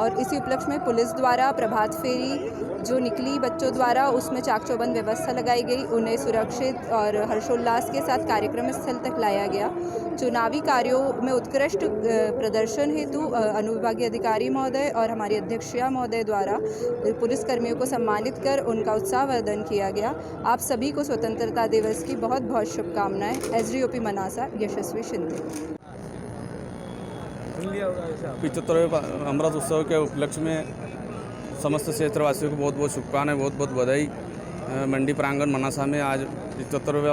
Speaker 17: और इसी उपलक्ष्य में पुलिस द्वारा प्रभात फेरी जो निकली बच्चों द्वारा उसमें चाक चौबंद व्यवस्था लगाई गई, उन्हें सुरक्षित और हर्षोल्लास के साथ कार्यक्रम स्थल तक लाया गया। चुनावी कार्यों में उत्कृष्ट प्रदर्शन हेतु अनुविभागीय अधिकारी महोदय और हमारी अध्यक्षा महोदय द्वारा पुलिसकर्मियों को सम्मानित कर उनका उत्साहवर्धन किया गया। आप सभी को स्वतंत्रता दिवस की बहुत बहुत शुभकामनाएं। SDOP मनासा यशस्वी शिंदे।
Speaker 18: 75वें अमृत उत्सव के उपलक्ष्य में समस्त क्षेत्रवासियों को बहुत बहुत शुभकामनाएं, बहुत बहुत बधाई। मंडी प्रांगण मनासा में आज 75वें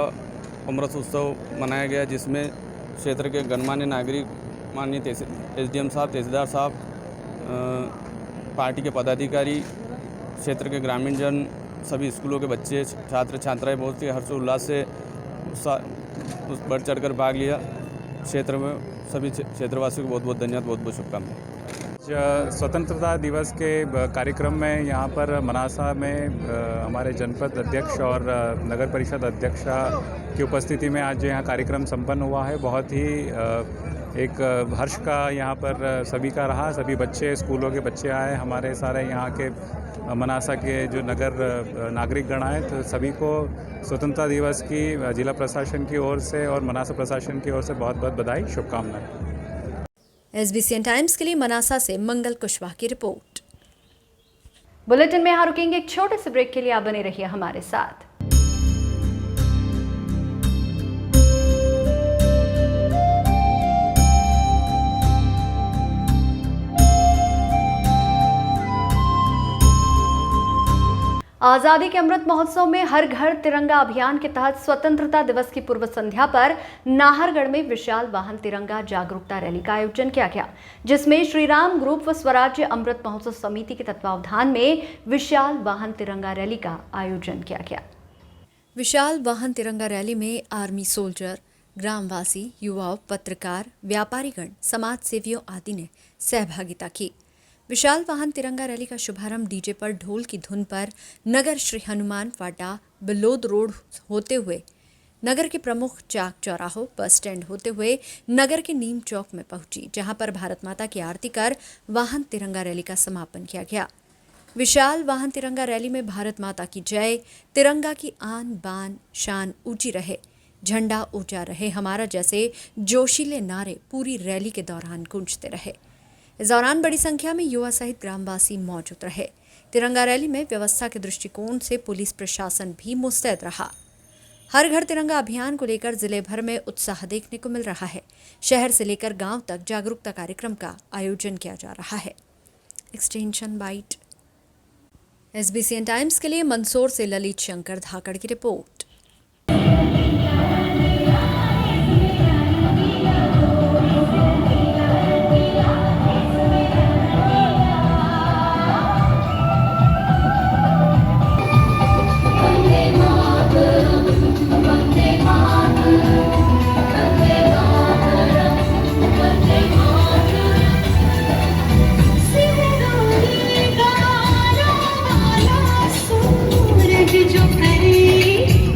Speaker 18: अमृत उत्सव मनाया गया, जिसमें क्षेत्र के गणमान्य नागरिक, माननीय SDM साहब, तहसीलदार साहब, पार्टी के पदाधिकारी, क्षेत्र के ग्रामीण जन, सभी स्कूलों के बच्चे, छात्र छात्राएं बहुत ही हर्षोल्लास से उस बढ़ चढ़कर भाग लिया। क्षेत्र में सभी क्षेत्रवासियों को बहुत बहुत धन्यवाद, बहुत बहुत शुभकामनाएं।
Speaker 19: स्वतंत्रता दिवस के कार्यक्रम में यहाँ पर मनासा में हमारे जनपद अध्यक्ष और नगर परिषद अध्यक्ष की उपस्थिति में आज यहाँ कार्यक्रम संपन्न हुआ है। बहुत ही एक हर्ष का यहाँ पर सभी का रहा। सभी बच्चे, स्कूलों के बच्चे आए, हमारे सारे यहाँ के मनासा के जो नागरिक गण आए, तो सभी को स्वतंत्रता दिवस की जिला प्रशासन की ओर से और मनासा प्रशासन की ओर से बहुत बहुत बधाई, शुभकामनाएं।
Speaker 1: SBCN टाइम्स के लिए मनासा से मंगल कुशवाहा की रिपोर्ट। बुलेटिन में यहाँ रुकेंगे एक छोटे से ब्रेक के लिए, आप बने रहिए हमारे साथ। आजादी के अमृत महोत्सव में हर घर तिरंगा अभियान के तहत स्वतंत्रता दिवस की पूर्व संध्या पर नाहरगढ़ में विशाल वाहन तिरंगा जागरूकता रैली का आयोजन किया गया, जिसमें श्रीराम ग्रुप व स्वराज्य अमृत महोत्सव समिति के तत्वावधान में विशाल वाहन तिरंगा रैली का आयोजन किया गया। विशाल वाहन तिरंगा रैली में आर्मी सोल्जर, ग्रामवासी, युवा, पत्रकार, व्यापारीगण, समाज सेवियों आदि ने सहभागिता की। विशाल वाहन तिरंगा रैली का शुभारंभ डीजे पर ढोल की धुन पर नगर श्री हनुमान फाटा, बिलोद रोड होते हुए नगर के प्रमुख चाक चौराहों, बस स्टैंड होते हुए नगर के नीम चौक में पहुंची, जहां पर भारत माता की आरती कर वाहन तिरंगा रैली का समापन किया गया। विशाल वाहन तिरंगा रैली में भारत माता की जय, तिरंगा की आन बान शान ऊंची रहे, झंडा ऊंचा रहे हमारा जैसे जोशीले नारे पूरी रैली के दौरान गूंजते रहे। इस दौरान बड़ी संख्या में युवा सहित ग्रामवासी मौजूद रहे। तिरंगा रैली में व्यवस्था के दृष्टिकोण से पुलिस प्रशासन भी मुस्तैद रहा। हर घर तिरंगा अभियान को लेकर जिले भर में उत्साह देखने को मिल रहा है। शहर से लेकर गांव तक जागरूकता कार्यक्रम का आयोजन किया जा रहा है। Extension bite. SBCN टाइम्स के लिए मंदसौर से ललित शंकर धाकड़ की रिपोर्ट।
Speaker 20: जो करे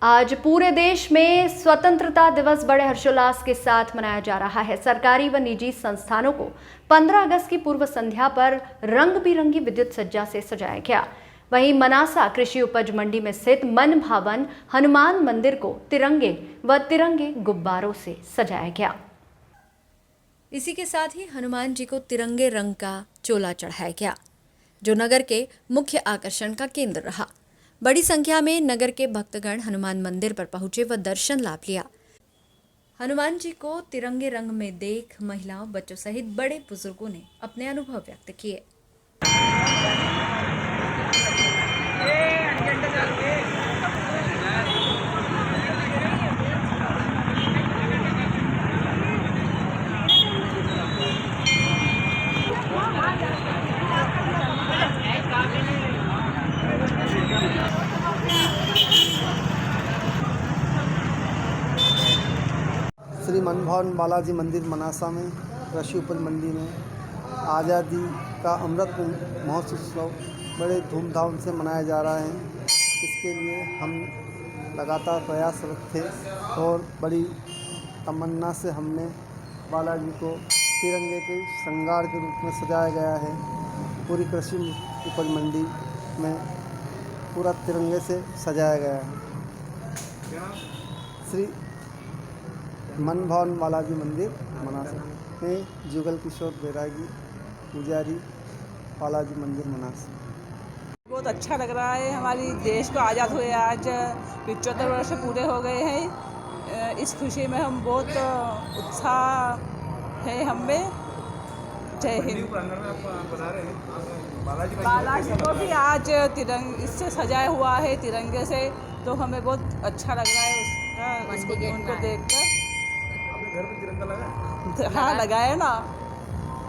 Speaker 1: आज पूरे देश में स्वतंत्रता दिवस बड़े हर्षोल्लास के साथ मनाया जा रहा है। सरकारी व निजी संस्थानों को 15 अगस्त की पूर्व संध्या पर रंग बिरंगी विद्युत सज्जा से सजाया गया। वहीं मनासा कृषि उपज मंडी में स्थित मन भावन हनुमान मंदिर को तिरंगे गुब्बारों से सजाया गया। इसी के साथ ही हनुमान जी को तिरंगे रंग का चोला चढ़ाया गया, जो नगर के मुख्य आकर्षण का केंद्र रहा। बड़ी संख्या में नगर के भक्तगण हनुमान मंदिर पर पहुंचे व दर्शन लाभ लिया। हनुमान जी को तिरंगे रंग में देख महिलाओं, बच्चों सहित बड़े बुजुर्गों ने अपने अनुभव व्यक्त किए।
Speaker 11: श्री मनभावन बालाजी मंदिर मनासा में कृषि उपज मंडी में आज़ादी का अमृत महोत्सव बड़े धूमधाम से मनाया जा रहा है। इसके लिए हम लगातार प्रयासरत थे और बड़ी तमन्ना से हमने बालाजी को तिरंगे के श्रृंगार के रूप में सजाया गया है। पूरी कृषि उपज मंडी में पूरा तिरंगे से सजाया गया है। श्री मन भवन बालाजी मंदिर मनासा में जुगल किशोर बैरागी पुजारी बालाजी मंदिर मनासा।
Speaker 20: बहुत अच्छा लग रहा है। हमारी देश को आज़ाद हुए आज 75 वर्ष पूरे हो गए हैं। इस खुशी में हम बहुत उत्साह है हम में। जय हिंद। बालाजी को भी आज तिरंगे इससे सजाया हुआ है, तिरंगे से, तो हमें बहुत अच्छा लग रहा है उनको देखकर।
Speaker 15: घर पे तिरंगा लगा?
Speaker 20: हाँ लगाया ना,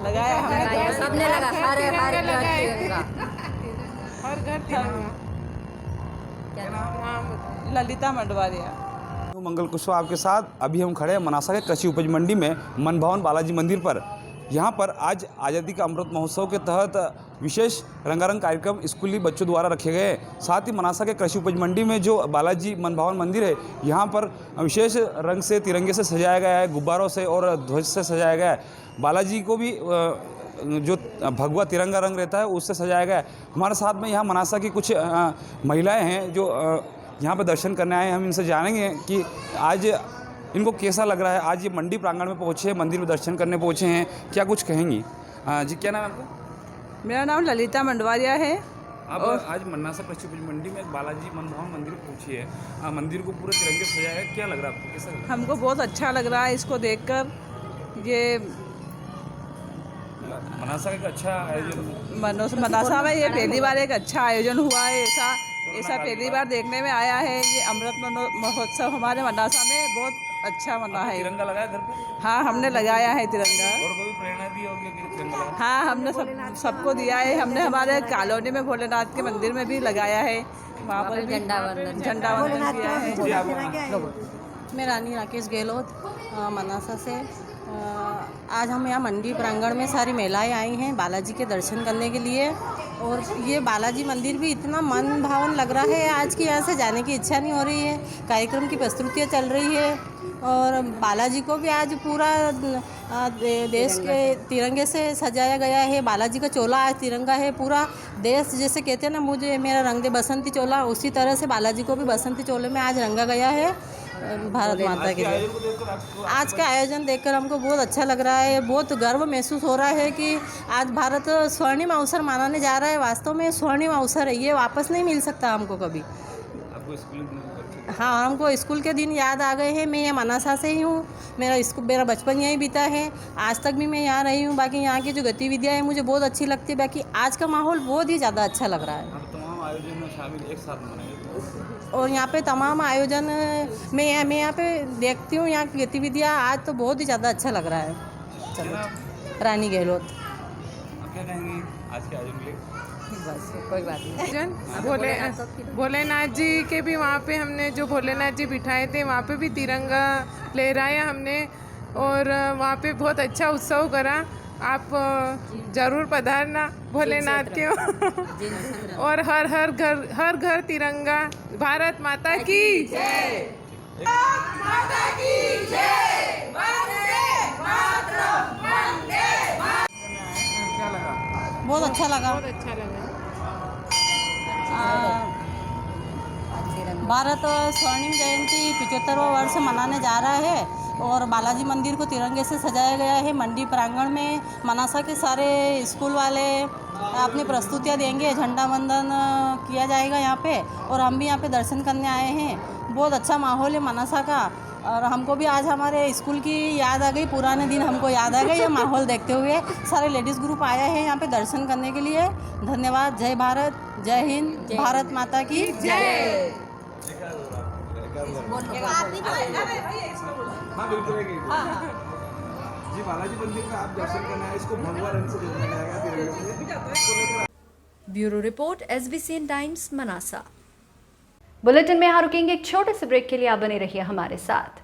Speaker 20: लगाया हमने,
Speaker 21: सबने लगा, सारे हर घर तिरंगा,
Speaker 20: हर घर तिरंगा। ललिता मंडवारिया।
Speaker 22: मंगल कुशवाहा आपके साथ। अभी हम खड़े हैं मनासा के कृषि उपज मंडी में मन भवन बालाजी मंदिर पर। यहाँ पर आज आज़ादी का अमृत महोत्सव के तहत विशेष रंगारंग कार्यक्रम स्कूली बच्चों द्वारा रखे गए। साथ ही मनासा के कृषि उपज मंडी में जो बालाजी मन भवन मंदिर है, यहाँ पर विशेष रंग से तिरंगे से सजाया गया है, गुब्बारों से और ध्वज से सजाया गया है। बालाजी को भी जो भगवा तिरंगा रंग रहता है उससे सजाया गया है। हमारे साथ में यहाँ मनासा की कुछ महिलाएँ हैं जो यहाँ पर दर्शन करने आए हैं। हम इनसे जानेंगे कि आज इनको कैसा लग रहा है। आज ये मंडी प्रांगण में पहुँचे हैं, मंदिर में दर्शन करने पहुँचे हैं, क्या कुछ कहेंगी? जी, क्या नाम है आपका?
Speaker 20: मेरा नाम ललिता मंडवारिया है।
Speaker 22: अब आज मनासा कृषि उपज मंडी में बालाजी मन भवन मंदिर पहुँची है, मंदिर को पूरे तिरंगे से सजाया है, क्या लग रहा है आपको, कैसा लग रहा है?
Speaker 20: हमको बहुत अच्छा लग रहा है इसको देखकर। ये
Speaker 22: मनासा का एक अच्छा आयोजन,
Speaker 20: मनासा में ये पहली बार एक अच्छा आयोजन हुआ है। ऐसा पहली बार देखने में आया है। ये अमृत महोत्सव हमारे मनासा में बहुत अच्छा मना है।
Speaker 22: तिरंगा लगाया घर पे?
Speaker 20: हाँ, हमने लगाया है तिरंगा।
Speaker 22: और कोई प्रेरणा दी होगी कि तिरंगा लगाया?
Speaker 20: हाँ, हमने सबको दिया है। हमने हमारे कॉलोनी में भोलेनाथ के मंदिर में भी लगाया है, वहाँ पर झंडा वंदन किया है।
Speaker 23: मैं रानी राकेश गहलोत मनासा से। आज हम यहाँ मंडी प्रांगण में सारी महिलाएं आई हैं बालाजी के दर्शन करने के लिए। और ये बालाजी मंदिर भी इतना मन भावन लग रहा है, आज की यहाँ से जाने की इच्छा नहीं हो रही है। कार्यक्रम की प्रस्तुतियाँ चल रही है और बालाजी को भी आज पूरा देश के तिरंगे से सजाया गया है। बालाजी का चोला आज तिरंगा है। पूरा देश, जैसे कहते हैं ना, मुझे मेरा रंग दे बसंती चोला, उसी तरह से बालाजी को भी बसंती चोले में आज रंगा गया है। भारत माता के लिए आज का आयोजन देखकर हमको बहुत अच्छा लग रहा है। बहुत गर्व महसूस हो रहा है कि आज भारत स्वर्णिम अवसर मनाने जा रहा है। वास्तव में स्वर्णिम अवसर है, ये वापस नहीं मिल सकता हमको कभी। हाँ, हमको स्कूल के दिन याद आ गए हैं। मैं यहाँ मनासा से ही हूँ, मेरा बचपन यहीं बीता है, आज तक भी मैं यहाँ रही हूँ। बाकी यहाँ की जो गतिविधियाँ हैं मुझे बहुत अच्छी लगती है। बाकी आज का माहौल बहुत ही ज़्यादा अच्छा लग रहा है।
Speaker 22: तमाम आयोजन में शामिल एक साथ मनाए
Speaker 23: और यहाँ पे तमाम आयोजन मैं यहाँ पे देखती हूँ, यहाँ की गतिविधियाँ आज तो बहुत ही ज़्यादा अच्छा लग रहा है। चलो, रानी गहलोत।
Speaker 22: आप क्या कहेंगी आज के आयोजन के लिए?
Speaker 23: बस कोई बात नहीं।
Speaker 24: भोलेनाथ जी के भी वहाँ पे हमने जो भोलेनाथ जी बिठाए थे वहाँ पे भी तिरंगा लहराया हमने और वहाँ पे बहुत अच्छा उत्सव करा आप जरूर पधारना भोलेनाथ के और हर घर तिरंगा। भारत माता की जय। माता की जय। वंदे मातरम। वंदे मातरम।
Speaker 23: बहुत अच्छा लगा। भारत स्वर्णिम जयंती 75वां वर्ष मनाने जा रहा है और बालाजी मंदिर को तिरंगे से सजाया गया है। मंडी प्रांगण में मनासा के सारे स्कूल वाले अपनी प्रस्तुतियाँ देंगे, झंडा वंदन किया जाएगा यहाँ पे और हम भी यहाँ पे दर्शन करने आए हैं। बहुत अच्छा माहौल है मनासा का और हमको भी आज हमारे स्कूल की याद आ गई, पुराने दिन हमको याद आ गए ये माहौल देखते हुए। सारे लेडीज़ ग्रुप आया है यहाँ पे दर्शन करने के लिए। धन्यवाद। जय भारत, जय हिंद, भारत माता की जय।
Speaker 18: हाँ बिल्कुल जी, बालाजी मंदिर में आप दर्शन करना है, इसको भगवा रंग से देखा जाएगा।
Speaker 1: Bureau report SBCN times Manasa. Bulletin में यहाँ रुकेंगे एक छोटे से ब्रेक के लिए, आप बने रहिए हमारे साथ।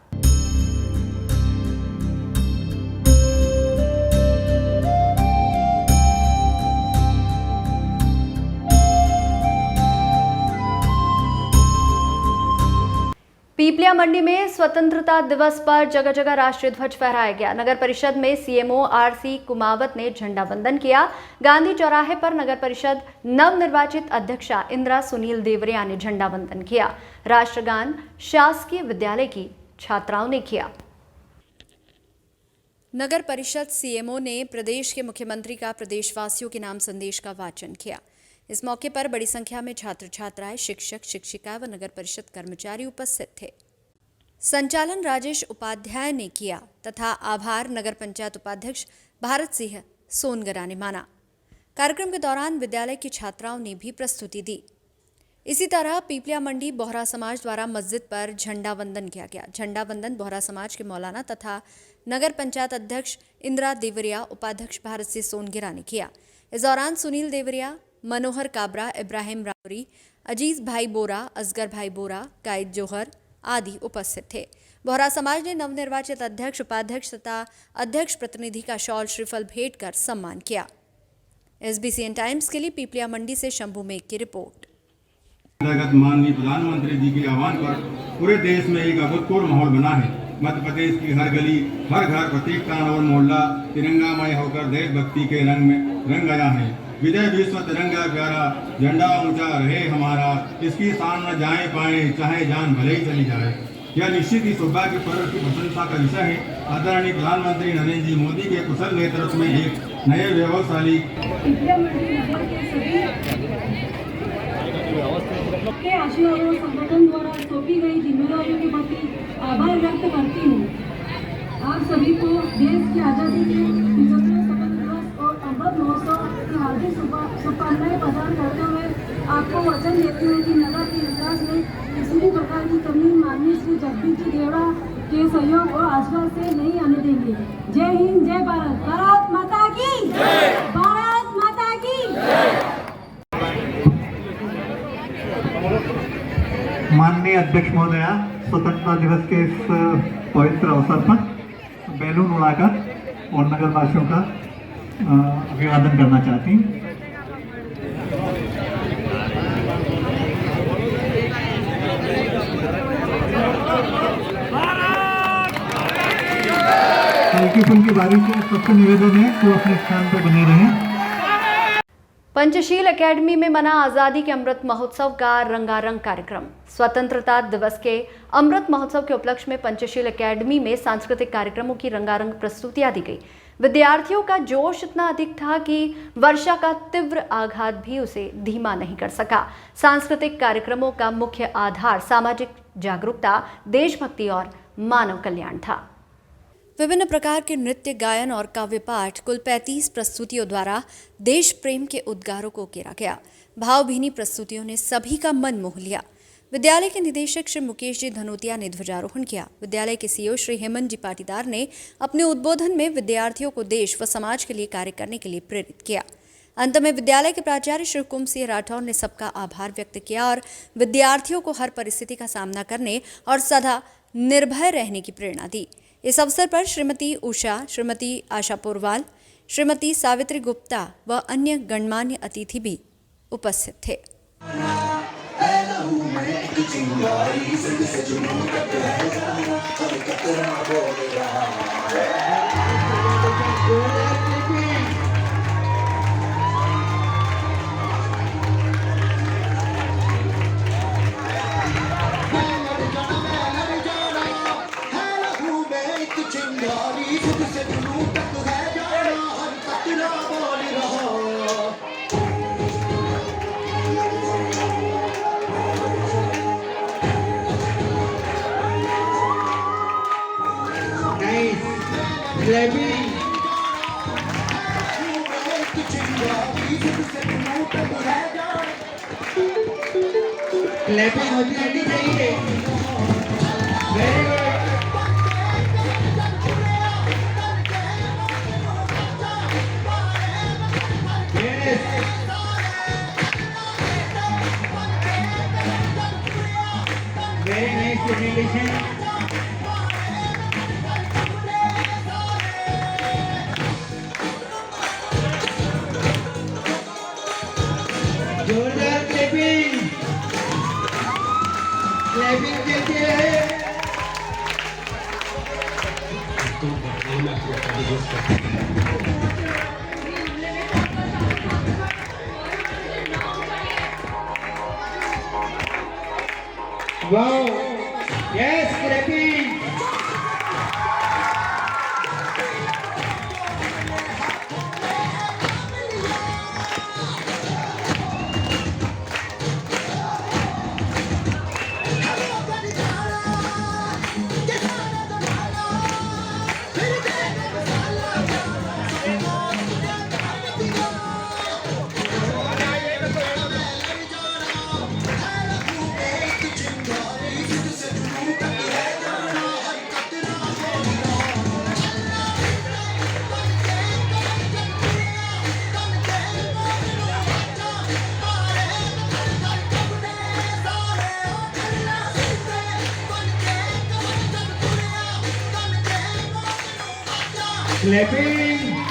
Speaker 1: पीपलिया मंडी में स्वतंत्रता दिवस पर जगह जगह राष्ट्रीय ध्वज फहराया गया। नगर परिषद में CMO RC कुमावत ने झंडा वंदन किया। गांधी चौराहे पर नगर परिषद नवनिर्वाचित अध्यक्षा इंदिरा सुनील देवरिया ने झंडा वंदन किया। राष्ट्रगान शासकीय विद्यालय की छात्राओं ने किया। नगर परिषद CMO ने प्रदेश के मुख्यमंत्री का प्रदेशवासियों के नाम संदेश का वाचन किया। इस मौके पर बड़ी संख्या में छात्र छात्राएं, शिक्षक शिक्षिका व नगर परिषद कर्मचारी उपस्थित थे। संचालन राजेश उपाध्याय ने किया तथा आभार नगर पंचायत उपाध्यक्ष भारत सिंह सोनगरा ने माना। कार्यक्रम के दौरान विद्यालय की छात्राओं ने भी प्रस्तुति दी। इसी तरह पीपलिया मंडी बोहरा समाज द्वारा मस्जिद पर झंडा वंदन किया गया। झंडा वंदन बोहरा समाज के मौलाना तथा नगर पंचायत अध्यक्ष इंदिरा देवरिया, उपाध्यक्ष भारत सिंह सोनगरा ने किया। इस दौरान सुनील देवरिया, मनोहर काबरा, इब्राहिम रावरी, अजीज भाई बोरा, असगर भाई बोरा, कायद जोहर आदि उपस्थित थे। बोहरा समाज ने नवनिर्वाचित अध्यक्ष, उपाध्यक्ष तथा अध्यक्ष प्रतिनिधि का शॉल श्रीफल भेंट कर सम्मान किया। SBCN टाइम्स के लिए पीपलिया मंडी से शंभू मेघ की रिपोर्ट।
Speaker 4: माननीय प्रधानमंत्री जी के आह्वान पर पूरे देश में एक अभूतपूर्व माहौल बना है। मध्य प्रदेश की हर गली, हर घर, प्रत्येक टाउन और मोहल्ला तिरंगामय होकर देशभक्ति के रंग में रंग गया है। विजय विश्व तिरंगा प्यारा, झंडा ऊंचा रहे हमारा, इसकी शान न जाए पाए चाहे जान भले ही चली जाए। यह निश्चित ही सौभाग्य पर्व की प्रशंसा का विषय है। आदरणीय प्रधानमंत्री नरेंद्र जी मोदी के कुशल नेतृत्व में एक नए वैभवशाली
Speaker 5: के आशीर्वाद और संगठन द्वारा सौंपी गई जिम्मेदारियों के प्रति आभार व्यक्त करती हूँ। आप सभी को देश की आज़ादी के 75वें स्वतंत्रता दिवस और अमृत महोत्सव की हार्दिक शुभकामनाएं प्रदान करते हुए आपको वचन देती हूँ कि नगर के विकास में किसी भी प्रकार की कमी माननीय श्री जगदीश जी देवड़ा के सहयोग और आशीर्वाद से नहीं आने देंगे। जय हिंद, जय भारत। भारत माता की जय। भारत माता की जय।
Speaker 6: माननीय अध्यक्ष महोदया, स्वतंत्रता दिवस के इस पवित्र अवसर पर बैलून उड़ाकर और नगरवासियों का अभिवादन करना चाहती हूँ। हल्की फुल्की बारिश से सबसे निवेदन है कि वो अपने स्थान पर बने रहें।
Speaker 1: पंचशील एकेडमी में मना आज़ादी के अमृत महोत्सव का रंगारंग कार्यक्रम। स्वतंत्रता दिवस के अमृत महोत्सव के उपलक्ष्य में पंचशील एकेडमी में सांस्कृतिक कार्यक्रमों की रंगारंग प्रस्तुतियां दी गई। विद्यार्थियों का जोश इतना अधिक था कि वर्षा का तीव्र आघात भी उसे धीमा नहीं कर सका। सांस्कृतिक कार्यक्रमों का मुख्य आधार सामाजिक जागरूकता, देशभक्ति और मानव कल्याण था। विभिन्न प्रकार के नृत्य, गायन और काव्य पाठ, कुल 35 प्रस्तुतियों द्वारा देश प्रेम के उद्गारों को घेरा गया। भावभीनी प्रस्तुतियों ने सभी का मन मोह लिया। विद्यालय के निदेशक श्री मुकेश जी धनोतिया ने ध्वजारोहण किया। विद्यालय के CEO श्री हेमंत जी पाटीदार ने अपने उद्बोधन में विद्यार्थियों को देश व समाज के लिए कार्य करने के लिए प्रेरित किया। अंत में विद्यालय के प्राचार्य श्री हुकुम सिंह राठौर ने सबका आभार व्यक्त किया और विद्यार्थियों को हर परिस्थिति का सामना करने और सदा निर्भय रहने की प्रेरणा दी। इस अवसर पर श्रीमती उषा, श्रीमती आशा पोरवाल, श्रीमती सावित्री गुप्ता व अन्य गणमान्य अतिथि भी उपस्थित थे।
Speaker 3: क्लैपिंग होती रहनी चाहिए। Very good. Very nice presentation. जोरदार क्लैपिंग देते हैं। Wow, yes clapping. क्लैपिंग।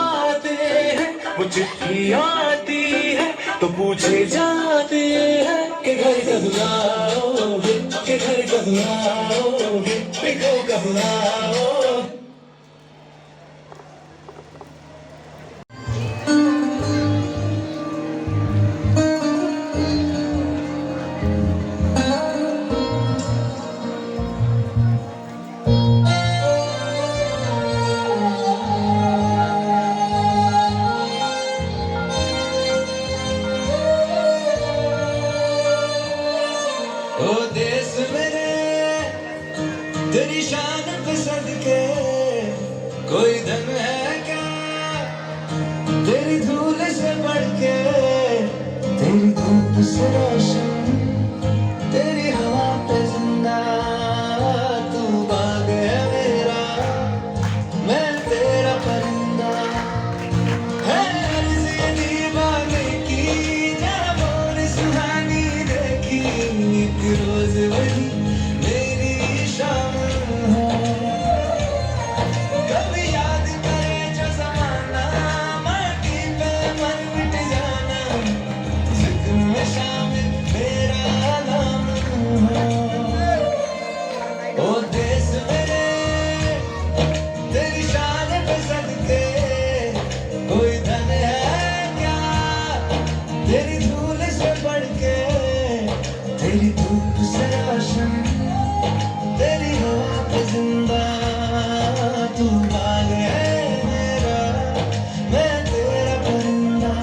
Speaker 2: आते हैं, वो चिट्ठी आती है तो पूछे जाते हैं कि घर कब आओगे, कि घर कब आओगे, पिको कब आओगे। ओ देश मेरे तेरी शान पे सदके, कोई धन है क्या तेरी धूल से बढ़ के, तेरी धूप से रोशन, तेरी हवा पे जिंदा, तू बाग है मेरा, मैं तेरा परिंदा, है अर्ज़ ये दीवाने की, जरा बोल सुहानी देखी, एक रोज वही मेरी शाम है। कभी याद करे जो ज़माना, माटी पे मन मिट जाना, जिक्र में शामिल मेरा नाम है। ओ देश मेरे तेरी शान पे सदके, कोई धन है क्या तेरी धूल से बढ़ के, तेरी धूप से रोशन, तेरी हवा पे जिंदा, तू बाग है मेरा, मैं तेरा परिंदा।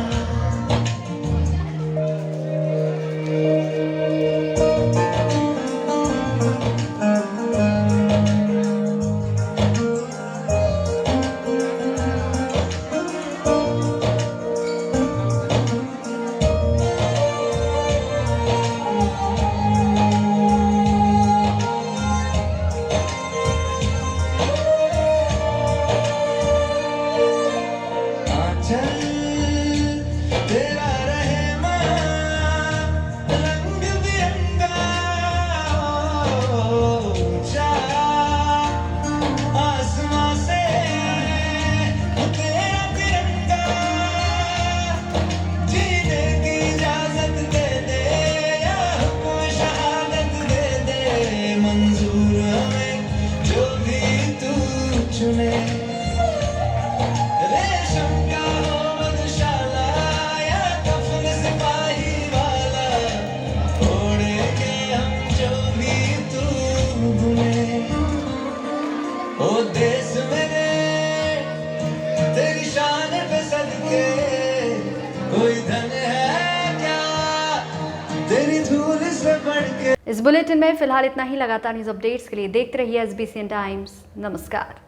Speaker 2: आंचल तेरा रहे माँ, रंग बिरंगा, ऊंचा आसमां से तेरा तिरंगा, जीने की इजाजत दे दे या हुक्म शहादत दे दे, मंजूर हमें जो भी तू चुने। रेशम का हो मधुशाला या कफन सिपाही वाला, ओढ़ेंगे हम जो भी तू बुने। ओ देश मेरे तेरी शान पे सदके, कोई धन है क्या तेरी धूल से बढ़ के।
Speaker 1: इस बुलेटिन में फिलहाल इतना ही। लगातार न्यूज अपडेट्स के लिए देखते रहिए SBCN टाइम्स। नमस्कार।